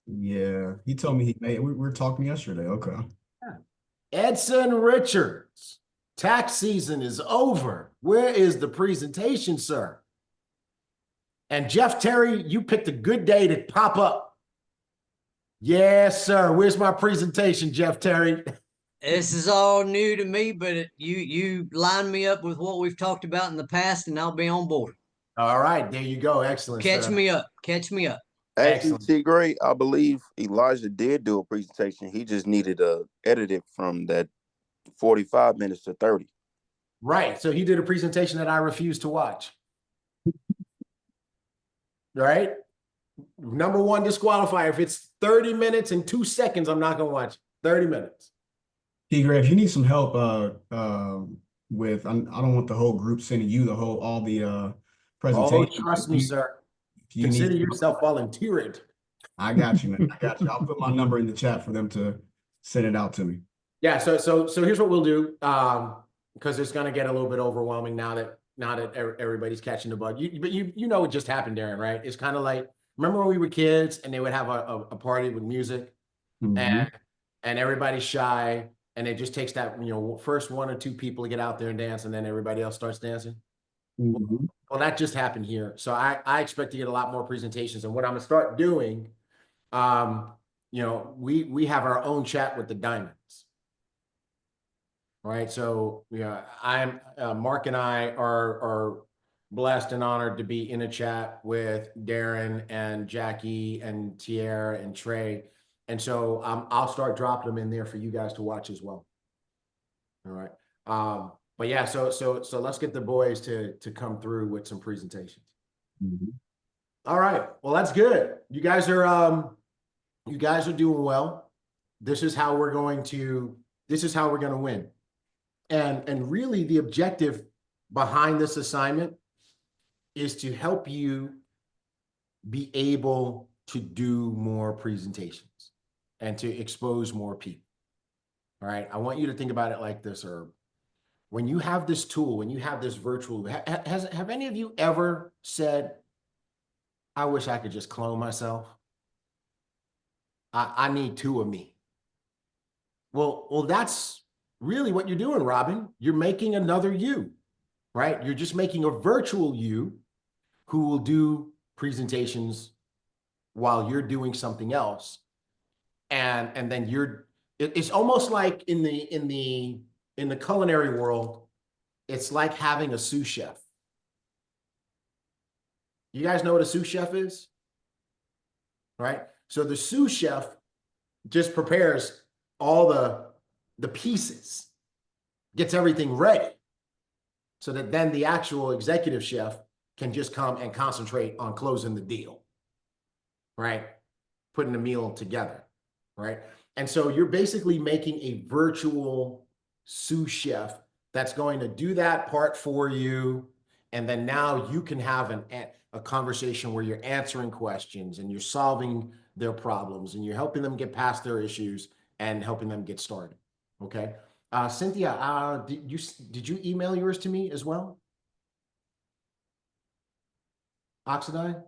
Yeah, he told me he made. We were talking yesterday. Okay. Yeah. Edson Richards, tax season is over. Where is the presentation, sir? And Jeff Terry, you picked a good day to pop up. Yes, sir. Where's my presentation, Jeff Terry? This is all new to me, but you line me up with what we've talked about in the past, and I'll be on board. All right, there you go. Excellent, Catch sir. me up. Catch me up. Actually, Excellent. T. Gray, I believe Elijah did do a presentation. He just needed to edit it from that 45 minutes to 30. Right. So he did a presentation that I refused to watch. Right? Number one disqualifier. If it's 30 minutes and 2 seconds, I'm not going to watch it. 30 minutes. T. Gray, if you need some help with, I don't want the whole group sending you all the presentations. Oh, trust me, sir. You Consider need, yourself volunteered. I got you, man. I got you. I'll put my number in the chat for them to send it out to me. Yeah. So here's what we'll do. Because it's going to get a little bit overwhelming now that everybody's catching the bug. But you know what just happened, Darren, right? It's kind of like, remember when we were kids and they would have a party with music and everybody's shy and it just takes that, first 1 or 2 people to get out there and dance and then everybody else starts dancing. Well, that just happened here. So I expect to get a lot more presentations. And what I'm going to start doing, we have our own chat with the diamonds. Right. So, I'm Mark and I are blessed and honored to be in a chat with Darren and Jackie and Tierra and Trey. And so I'll start dropping them in there for you guys to watch as well. All right. But yeah, so let's get the boys to come through with some presentations. All right. Well, that's good. You guys are doing well. This is how we're going to win. And really the objective behind this assignment is to help you be able to do more presentations and to expose more people. All right. I want you to think about it like this, Herb. When you have this tool, when you have this virtual, have any of you ever said, I wish I could just clone myself? I need 2 of me. Well, that's really what you're doing, Robin. You're making another you, right? You're just making a virtual you who will do presentations while you're doing something else. And then it's almost like in the culinary world, it's like having a sous chef. You guys know what a sous chef is? Right? So the sous chef just prepares all the pieces, gets everything ready so that then the actual executive chef can just come and concentrate on closing the deal, right? Putting the meal together, right? And so you're basically making a virtual sous chef that's going to do that part for you. And then now you can have a conversation where you're answering questions and you're solving their problems and you're helping them get past their issues and helping them get started. Okay. Cynthia, did you email yours to me as well? Oxidine?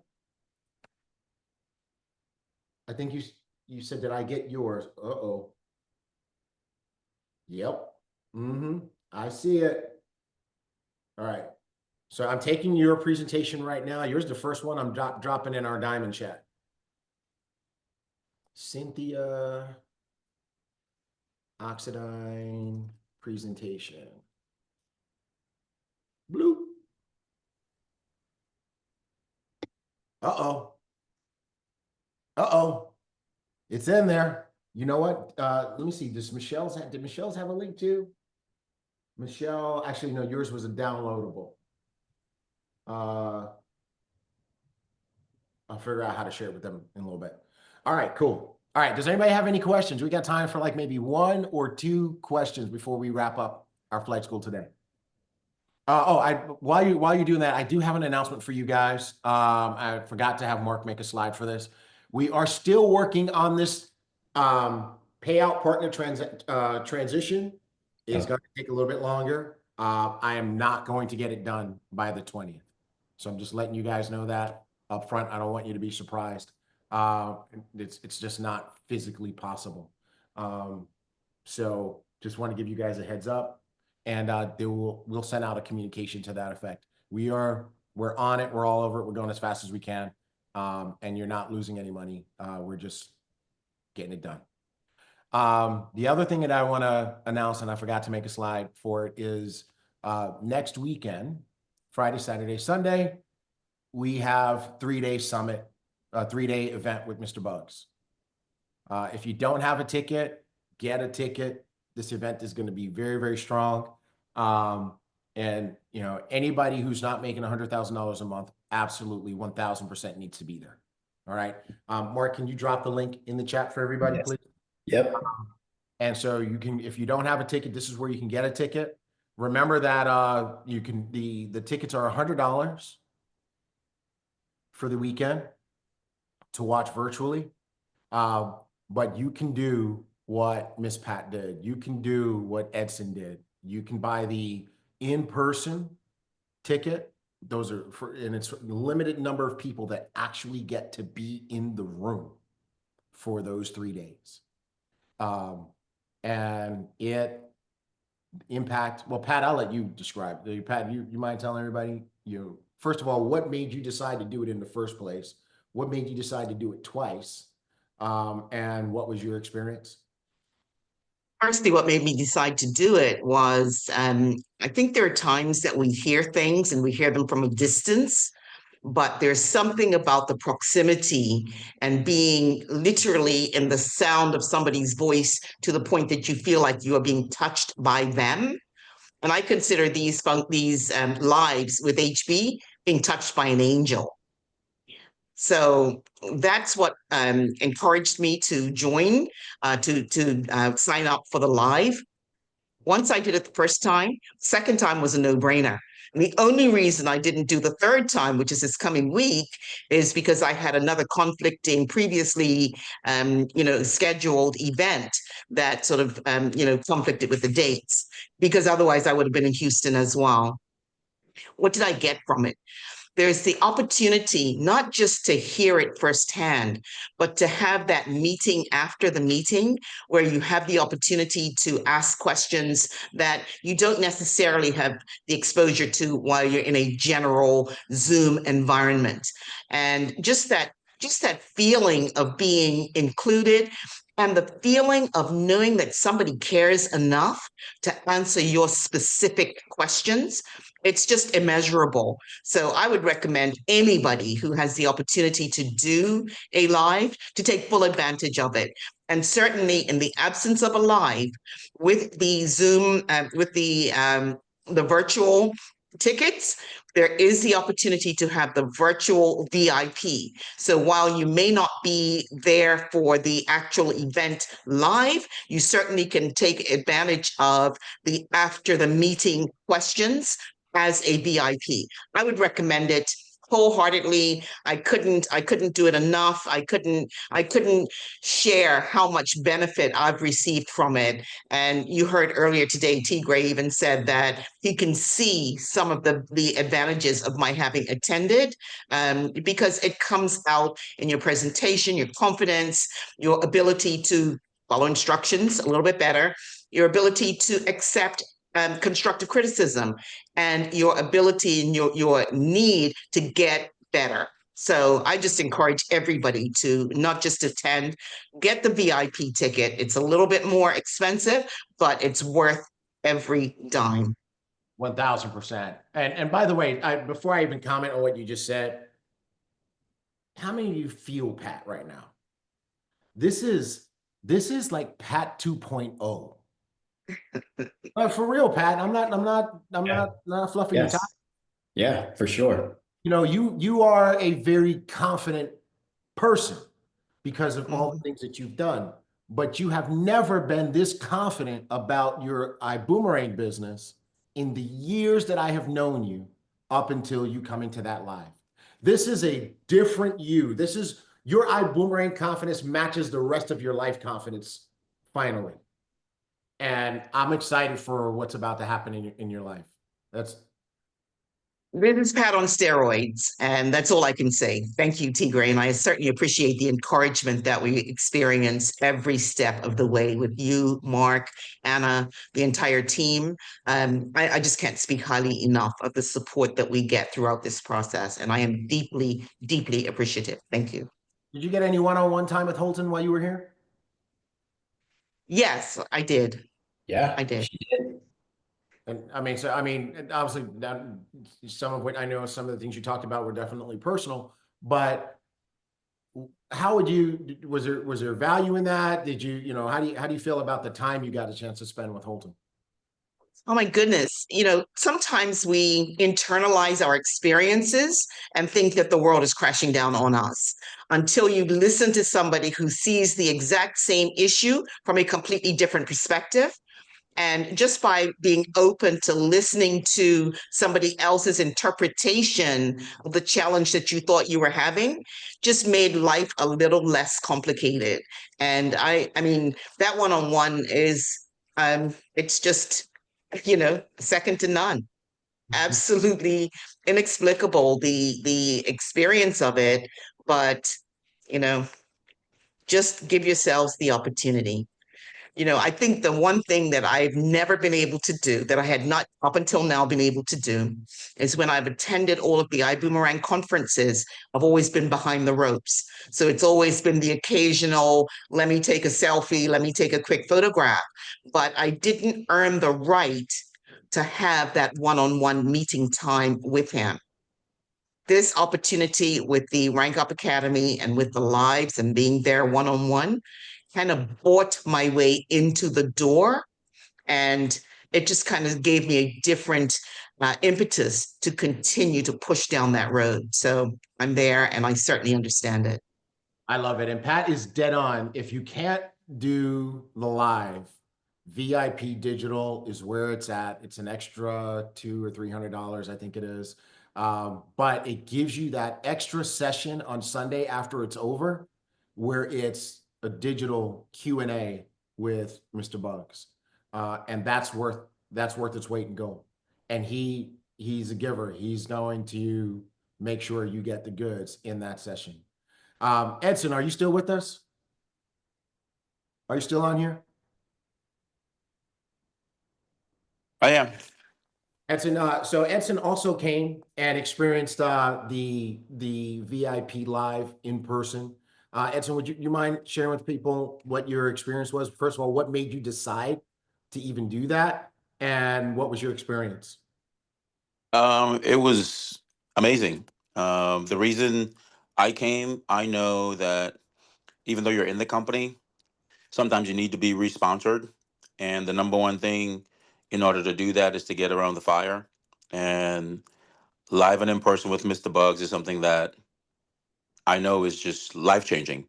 I think you said, did I get yours? Uh-oh. Yep. I see it. All right. So I'm taking your presentation right now. Yours is the first one I'm dropping in our diamond chat. Cynthia, Oxidine presentation. Bloop. Uh-oh. Uh-oh. It's in there. You know what? Let me see. Did Michelle's have a link too? Michelle, actually, no, yours was a downloadable. I'll figure out how to share it with them in a little bit. All right, cool. All right, does anybody have any questions? We got time for like maybe 1 or 2 questions before we wrap up our flight school today. While you're doing that, I do have an announcement for you guys. I forgot to have Mark make a slide for this. We are still working on this payout partner transition. It's going to take a little bit longer. I am not going to get it done by the 20th. So I'm just letting you guys know that up front. I don't want you to be surprised. It's just not physically possible. So just want to give you guys a heads up, and we'll send out a communication to that effect. We're on it. We're all over it. We're going as fast as we can. And you're not losing any money. We're just getting it done. The other thing that I want to announce, and I forgot to make a slide for it, is next weekend, Friday, Saturday, Sunday, we have 3-day summit, a 3-day event with Mr. Bugs. If you don't have a ticket, get a ticket. This event is going to be very, very strong. And you know, anybody who's not making $100,000 a month, absolutely 1000% needs to be there. All right. Mark, can you drop the link in the chat for everybody, Yes. please? Yep. And so you can, if you don't have a ticket, this is where you can get a ticket. Remember that you can, the tickets are $100 for the weekend to watch virtually. But you can do what Miss Pat did. You can do what Edson did. You can buy the in-person ticket. Those are for, and it's a limited number of people that actually get to be in the room for those 3 days. And it impact, well, Pat, I'll let you describe. Pat, you mind telling everybody, first of all, what made you decide to do it in the first place? What made you decide to do it twice? And what was your experience? Firstly, what made me decide to do it was I think there are times that we hear things and we hear them from a distance, but there's something about the proximity and being literally in the sound of somebody's voice to the point that you feel like you are being touched by them. And I consider these lives with HB being touched by an angel. So that's what encouraged me to join, to sign up for the live. Once I did it the first time, second time was a no-brainer. And the only reason I didn't do the third time, which is this coming week, is because I had another conflicting, previously, scheduled event that sort of, conflicted with the dates, because otherwise I would have been in Houston as well. What did I get from it? There's the opportunity not just to hear it firsthand, but to have that meeting after the meeting where you have the opportunity to ask questions that you don't necessarily have the exposure to while you're in a general Zoom environment. And just that feeling of being included and the feeling of knowing that somebody cares enough to answer your specific questions, it's just immeasurable. So I would recommend anybody who has the opportunity to do a live to take full advantage of it. And certainly in the absence of a live, with the Zoom, with the virtual tickets, there is the opportunity to have the virtual VIP. So while you may not be there for the actual event live, you certainly can take advantage of the after the meeting questions as a VIP. I would recommend it wholeheartedly. I couldn't do it enough. I couldn't share how much benefit I've received from it. And you heard earlier today, T. Gray even said that he can see some of the advantages of my having attended, because it comes out in your presentation, your confidence, your ability to follow instructions a little bit better, your ability to accept constructive criticism, and your ability and your need to get better. So I just encourage everybody to not just attend, get the VIP ticket. It's a little bit more expensive, but it's worth every dime. 1000%. And by the way, before I even comment on what you just said, how many of you feel Pat right now? This is like Pat 2.0. For real, Pat. I'm not fluffing your top. Yeah, for sure. You are a very confident person because of all the things that you've done, but you have never been this confident about your Ibüümerang business in the years that I have known you up until you come into that live. This is a different you. This is your Ibüümerang confidence matches the rest of your life confidence finally. And I'm excited for what's about to happen in your life. This is Pat on steroids, and that's all I can say. Thank you, T. Gray, and I certainly appreciate the encouragement that we experience every step of the way with you, Mark, Anna, the entire team. I just can't speak highly enough of the support that we get throughout this process, and I am deeply, deeply appreciative. Thank you. Did you get any one-on-one time with Holton while you were here? Yes, I did. Yeah, I did. she did. And I mean, so I mean, and obviously, that, some of what I know, some of the things you talked about were definitely personal. But how would you? Was there value in that? Did you, you know, how do you feel about the time you got a chance to spend with Holton? Oh my goodness. You know, sometimes we internalize our experiences and think that the world is crashing down on us until you listen to somebody who sees the exact same issue from a completely different perspective. And just by being open to listening to somebody else's interpretation of the challenge that you thought you were having, just made life a little less complicated. And I mean, that one-on-one is, it's just, you know, second to none. Absolutely inexplicable, the experience of it, but, you know, just give yourselves the opportunity. You know, I think the one thing that I've never been able to do, that I had not up until now been able to do, is when I've attended all of the Ibüümerang conferences, I've always been behind the ropes. So it's always been the occasional, let me take a selfie, let me take a quick photograph. But I didn't earn the right to have that one-on-one meeting time with him. This opportunity with the Rank Up Academy and with the lives and being there one-on-one kind of bought my way into the door, and it just kind of gave me a different impetus to continue to push down that road. So I'm there, and I certainly understand it. I love it. And Pat is dead on. If you can't do the live, VIP digital is where it's at. It's an extra $200 or $300, I think it is. But it gives you that extra session on Sunday after it's over, where it's a digital Q&A with Mr. Bugs. And that's worth its weight in gold. And he's a giver. He's going to make sure you get the goods in that session. Edson, are you still with us? Are you still on here? I am. Edson, so Edson also came and experienced the VIP live in person. Edson, would you mind sharing with people what your experience was? First of all, what made you decide to even do that, and what was your experience? It was amazing. The reason I came, I know that even though you're in the company, sometimes you need to be re-sponsored. And the number one thing in order to do that is to get around the fire. And live and in person with Mr. Bugs is something that I know is just life-changing.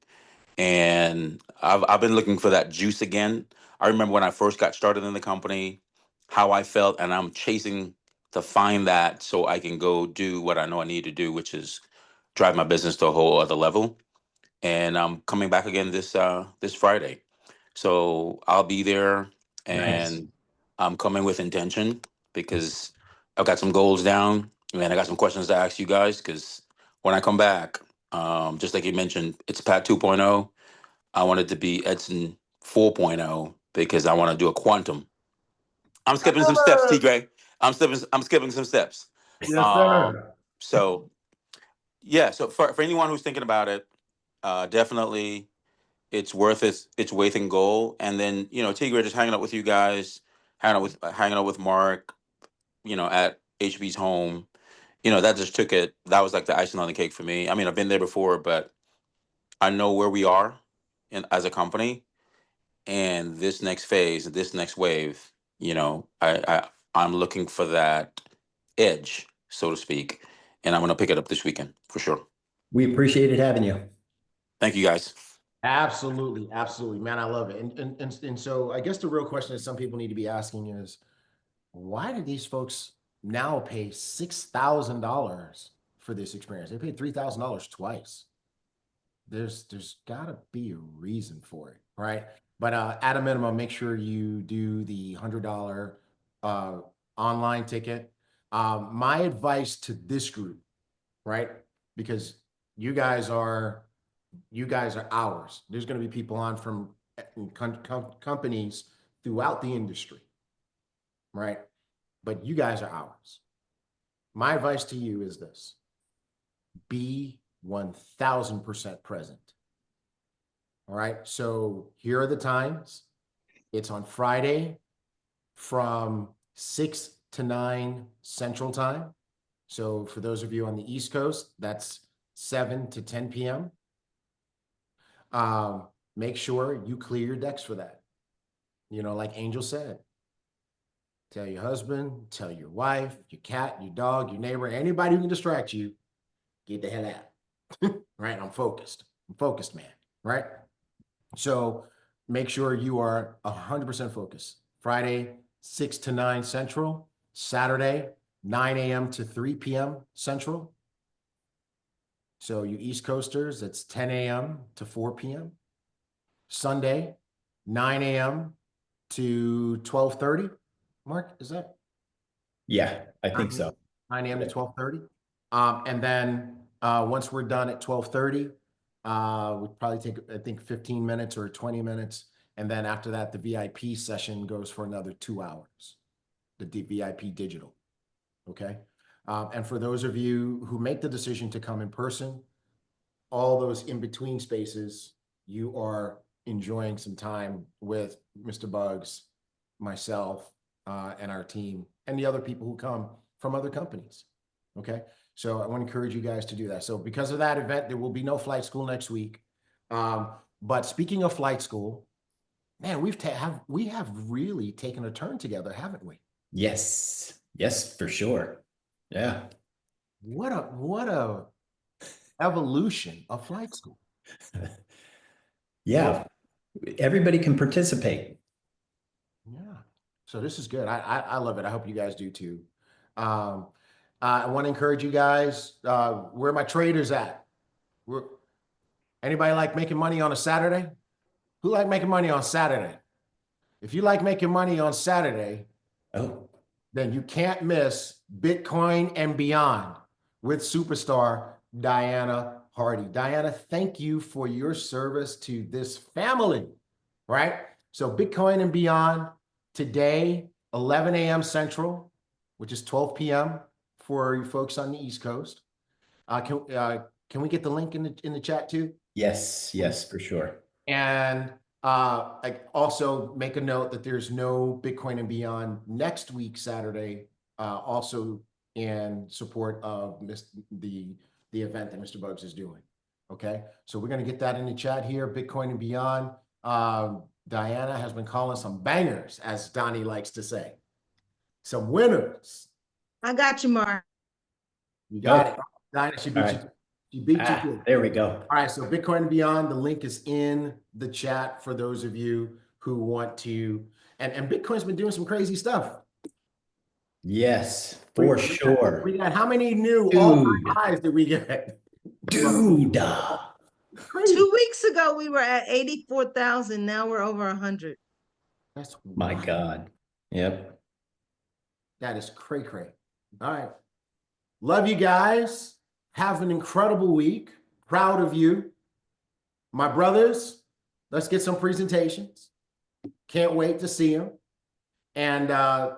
And I've been looking for that juice again. I remember when I first got started in the company, how I felt, and I'm chasing to find that so I can go do what I know I need to do, which is drive my business to a whole other level. And I'm coming back again this Friday. So I'll be there, Nice. and I'm coming with intention because I've got some goals down, and I got some questions to ask you guys. Because when I come back, just like you mentioned, it's Pat 2.0. I want it to be Edson 4.0 because I want to do a quantum. I'm skipping some steps, T. Gray. I'm skipping some steps. Yes, sir. So yeah, so for anyone who's thinking about it, definitely it's worth its weight in gold. And then, you know, Tigre just hanging out with you guys, hanging out with Mark, you know, at HB's home. You know, that just took it. That was like the icing on the cake for me. I mean, I've been there before, but I know where we are as a company, and this next phase, this next wave. You know, I'm looking for that edge, so to speak, and I'm gonna pick it up this weekend for sure. We appreciated having you. Thank you, guys. Absolutely, absolutely, man. I love it. And so I guess the real question that some people need to be asking is, why do these folks now pay $6,000 for this experience? They paid $3,000 twice. There's gotta be a reason for it, right? But at a minimum, make sure you do the $100 online ticket. My advice to this group, right? Because you guys are ours. There's going to be people on from companies throughout the industry, right? But you guys are ours. My advice to you is this: be 1000% present. All right. So here are the times. It's on Friday from 6 to 9 Central Time. So for those of you on the East Coast, that's 7 to 10 p.m. Make sure you clear your decks for that. You know, like Angel said, tell your husband, tell your wife, your cat, your dog, your neighbor, anybody who can distract you, get the hell out. Right? I'm focused, man. Right? So make sure you are 100% focused. Friday, 6 to 9 Central. Saturday, 9 a.m. to 3 p.m. Central. So you East Coasters, it's 10 a.m. to 4 p.m. Sunday, 9 a.m. to 12:30. Mark, is that? Yeah, I think so. 9 a.m. to 12:30. And then once we're done at 12:30, we'd probably take, I think, 15 minutes or 20 minutes. And then after that, the VIP session goes for another 2 hours, the VIP digital. Okay. And for those of you who make the decision to come in person, all those in-between spaces, you are enjoying some time with Mr. Bugs, myself, and our team, and the other people who come from other companies. Okay. So I want to encourage you guys to do that. So because of that event, there will be no flight school next week. But speaking of flight school, man, we have really taken a turn together, haven't we? Yes. Yes, for sure. Yeah. What a evolution of flight school. Yeah. Everybody can participate. Yeah. So this is good. I love it. I hope you guys do too. I want to encourage you guys, where are my traders at? Anybody like making money on a Saturday? Who like making money on Saturday? If you like making money on Saturday, then you can't miss Bitcoin and Beyond with superstar Diana Hardy. Diana, thank you for your service to this family, right? So Bitcoin and Beyond today, 11 a.m. Central, which is 12 p.m. for you folks on the East Coast. Can we get the link in the chat too? Yes, yes, for sure. And I also make a note that there's no Bitcoin and Beyond next week, Saturday, also in support of the event that Mr. Bugs is doing. Okay, so we're going to get that in the chat here, Bitcoin and Beyond. Diana has been calling some bangers, as Donnie likes to say. Some winners. I got you, Mark. You got it. Diana, she beat you. She beat you too. There we go. All right, so Bitcoin and Beyond, the link is in the chat for those of you who want to, and Bitcoin's been doing some crazy stuff. Yes, for sure. We got how many new all-time highs did we get? Dude. 2 weeks ago, we were at 84,000. Now we're over 100. That's my God. Yep. That is cray-cray. All right. Love you guys. Have an incredible week. Proud of you. My brothers, let's get some presentations. Can't wait to see them. And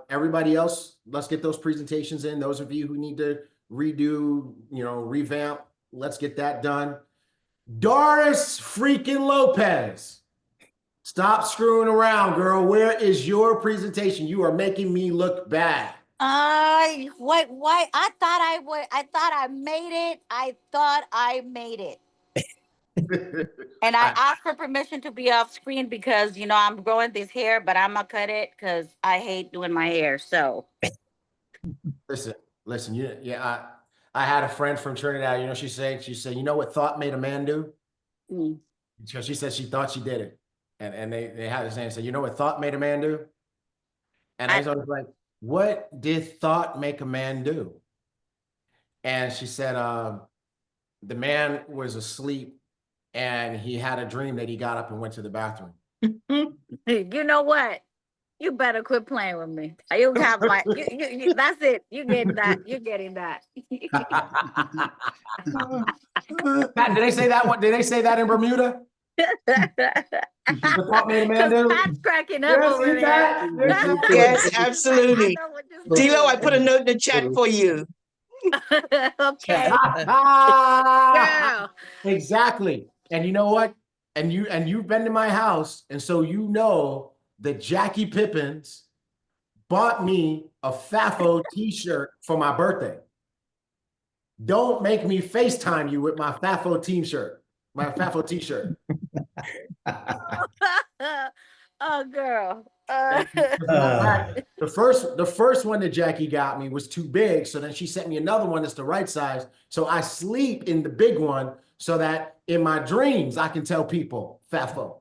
everybody else, let's get those presentations in. Those of you who need to redo, revamp, let's get that done. Doris freaking Lopez, stop screwing around, girl. Where is your presentation? You are making me look bad. Why? I thought I made it. And I asked for permission to be off screen because, I'm growing this hair, but I'm gonna cut it because I hate doing my hair. So listen, I had a friend from Trinidad, she said, you know what thought made a man do? Because she said she thought she did it. And they had this saying, say, you know what thought made a man do? And I was always like, what did thought make a man do? And she said, the man was asleep and he had a dream that he got up and went to the bathroom. you know what? You better quit playing with me. You have my you that's it. You getting that. You're getting that. Pat, did they say that one? Did they say that in Bermuda? Thought made a man do? Pat's cracking up over there. Yes, absolutely. Tilo, I put a note in the chat for you. Okay. Girl. Exactly. And you know what? And you've been to my house, and so that Jackie Pippins bought me a FAFO t-shirt for my birthday. Don't make me FaceTime you with my FAFO t-shirt, Oh, girl. The first one that Jackie got me was too big, so then she sent me another one that's the right size. So I sleep in the big one so that in my dreams I can tell people FAFO.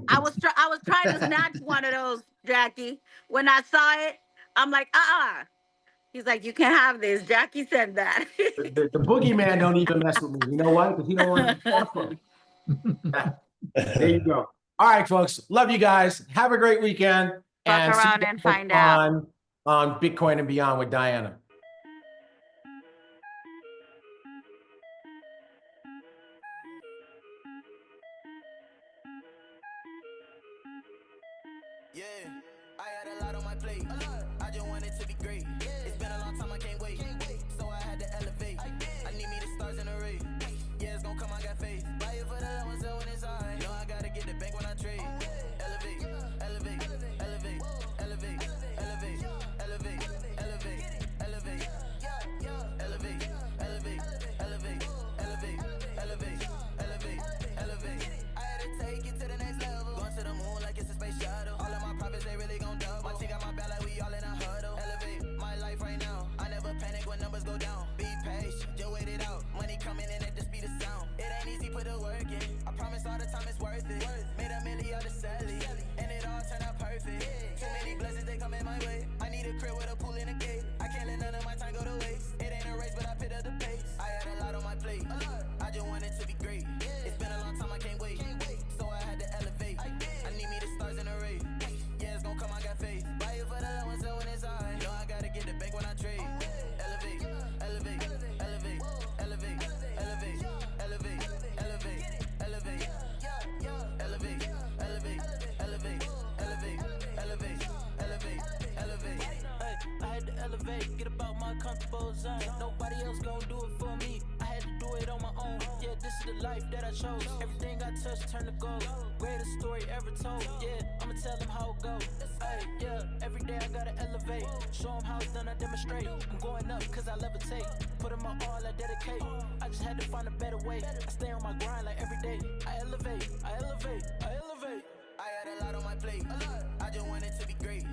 I was trying to snatch one of those, Jackie. When I saw it, I'm like, He's like, you can't have this. Jackie said that. The boogeyman don't even mess with me. You know why? Because he don't want to FAFO. There you go. All right, folks. Love you guys. Have a great weekend. Fuck around and find out. On Bitcoin and Beyond with Diana. Yeah, I had a lot on my plate. I just want it to be great. It's been a long time, I can't wait. So I had to elevate. I need me the stars in the race. Yeah, it's gonna come, I got faith. Buy it for the low and sell when it's high. Know I gotta get the bank when I trade. Elevate, elevate, elevate, elevate, elevate, elevate, elevate, elevate, elevate, elevate, elevate, elevate, elevate, elevate, elevate. I had to take it to the next level. Going to the moon like it's a space shuttle. All of my profits, they really gon' double. My team got my back like we all in a huddle. Elevate my life right now. I never panic when numbers go down. Be patient, just wait it out. Money coming in at the speed of sound. It ain't easy, put the work in. I promise all the time it's worth it. Made $1 million to sell it, and it all turned out perfect. Too many blessings, they come in my way. I need a crib with a pool in a gate. I can't let none of my time go to waste. It ain't a race, but I picked up the pace. I had a lot on my plate. I just want it to be great. It's been a long time, I can't wait. So I had to elevate. I need me the stars in the race. Yeah, it's gonna come, I got faith. Buy it for the low and sell when it's high. Know I gotta get the bank when I trade. Elevate, elevate, elevate, elevate, elevate, elevate, elevate, elevate, elevate, elevate, elevate, elevate, elevate, elevate, elevate. Hey, I had to elevate, get about my comfortable zone. Nobody else gon' do it for me. I had to do it on my own. Yeah, this is the life that I chose. Everything I touch turn to gold. Greatest story ever told. Yeah, I'ma tell them how it go. Hey, yeah, every day I gotta elevate. Show them how it's done, I demonstrate. I'm going up cause I levitate. Put in my all, I dedicate. I just had to find a better way. I stay on my grind like every day. I elevate, I elevate, I elevate. I had a lot on my plate. I just want it to be great.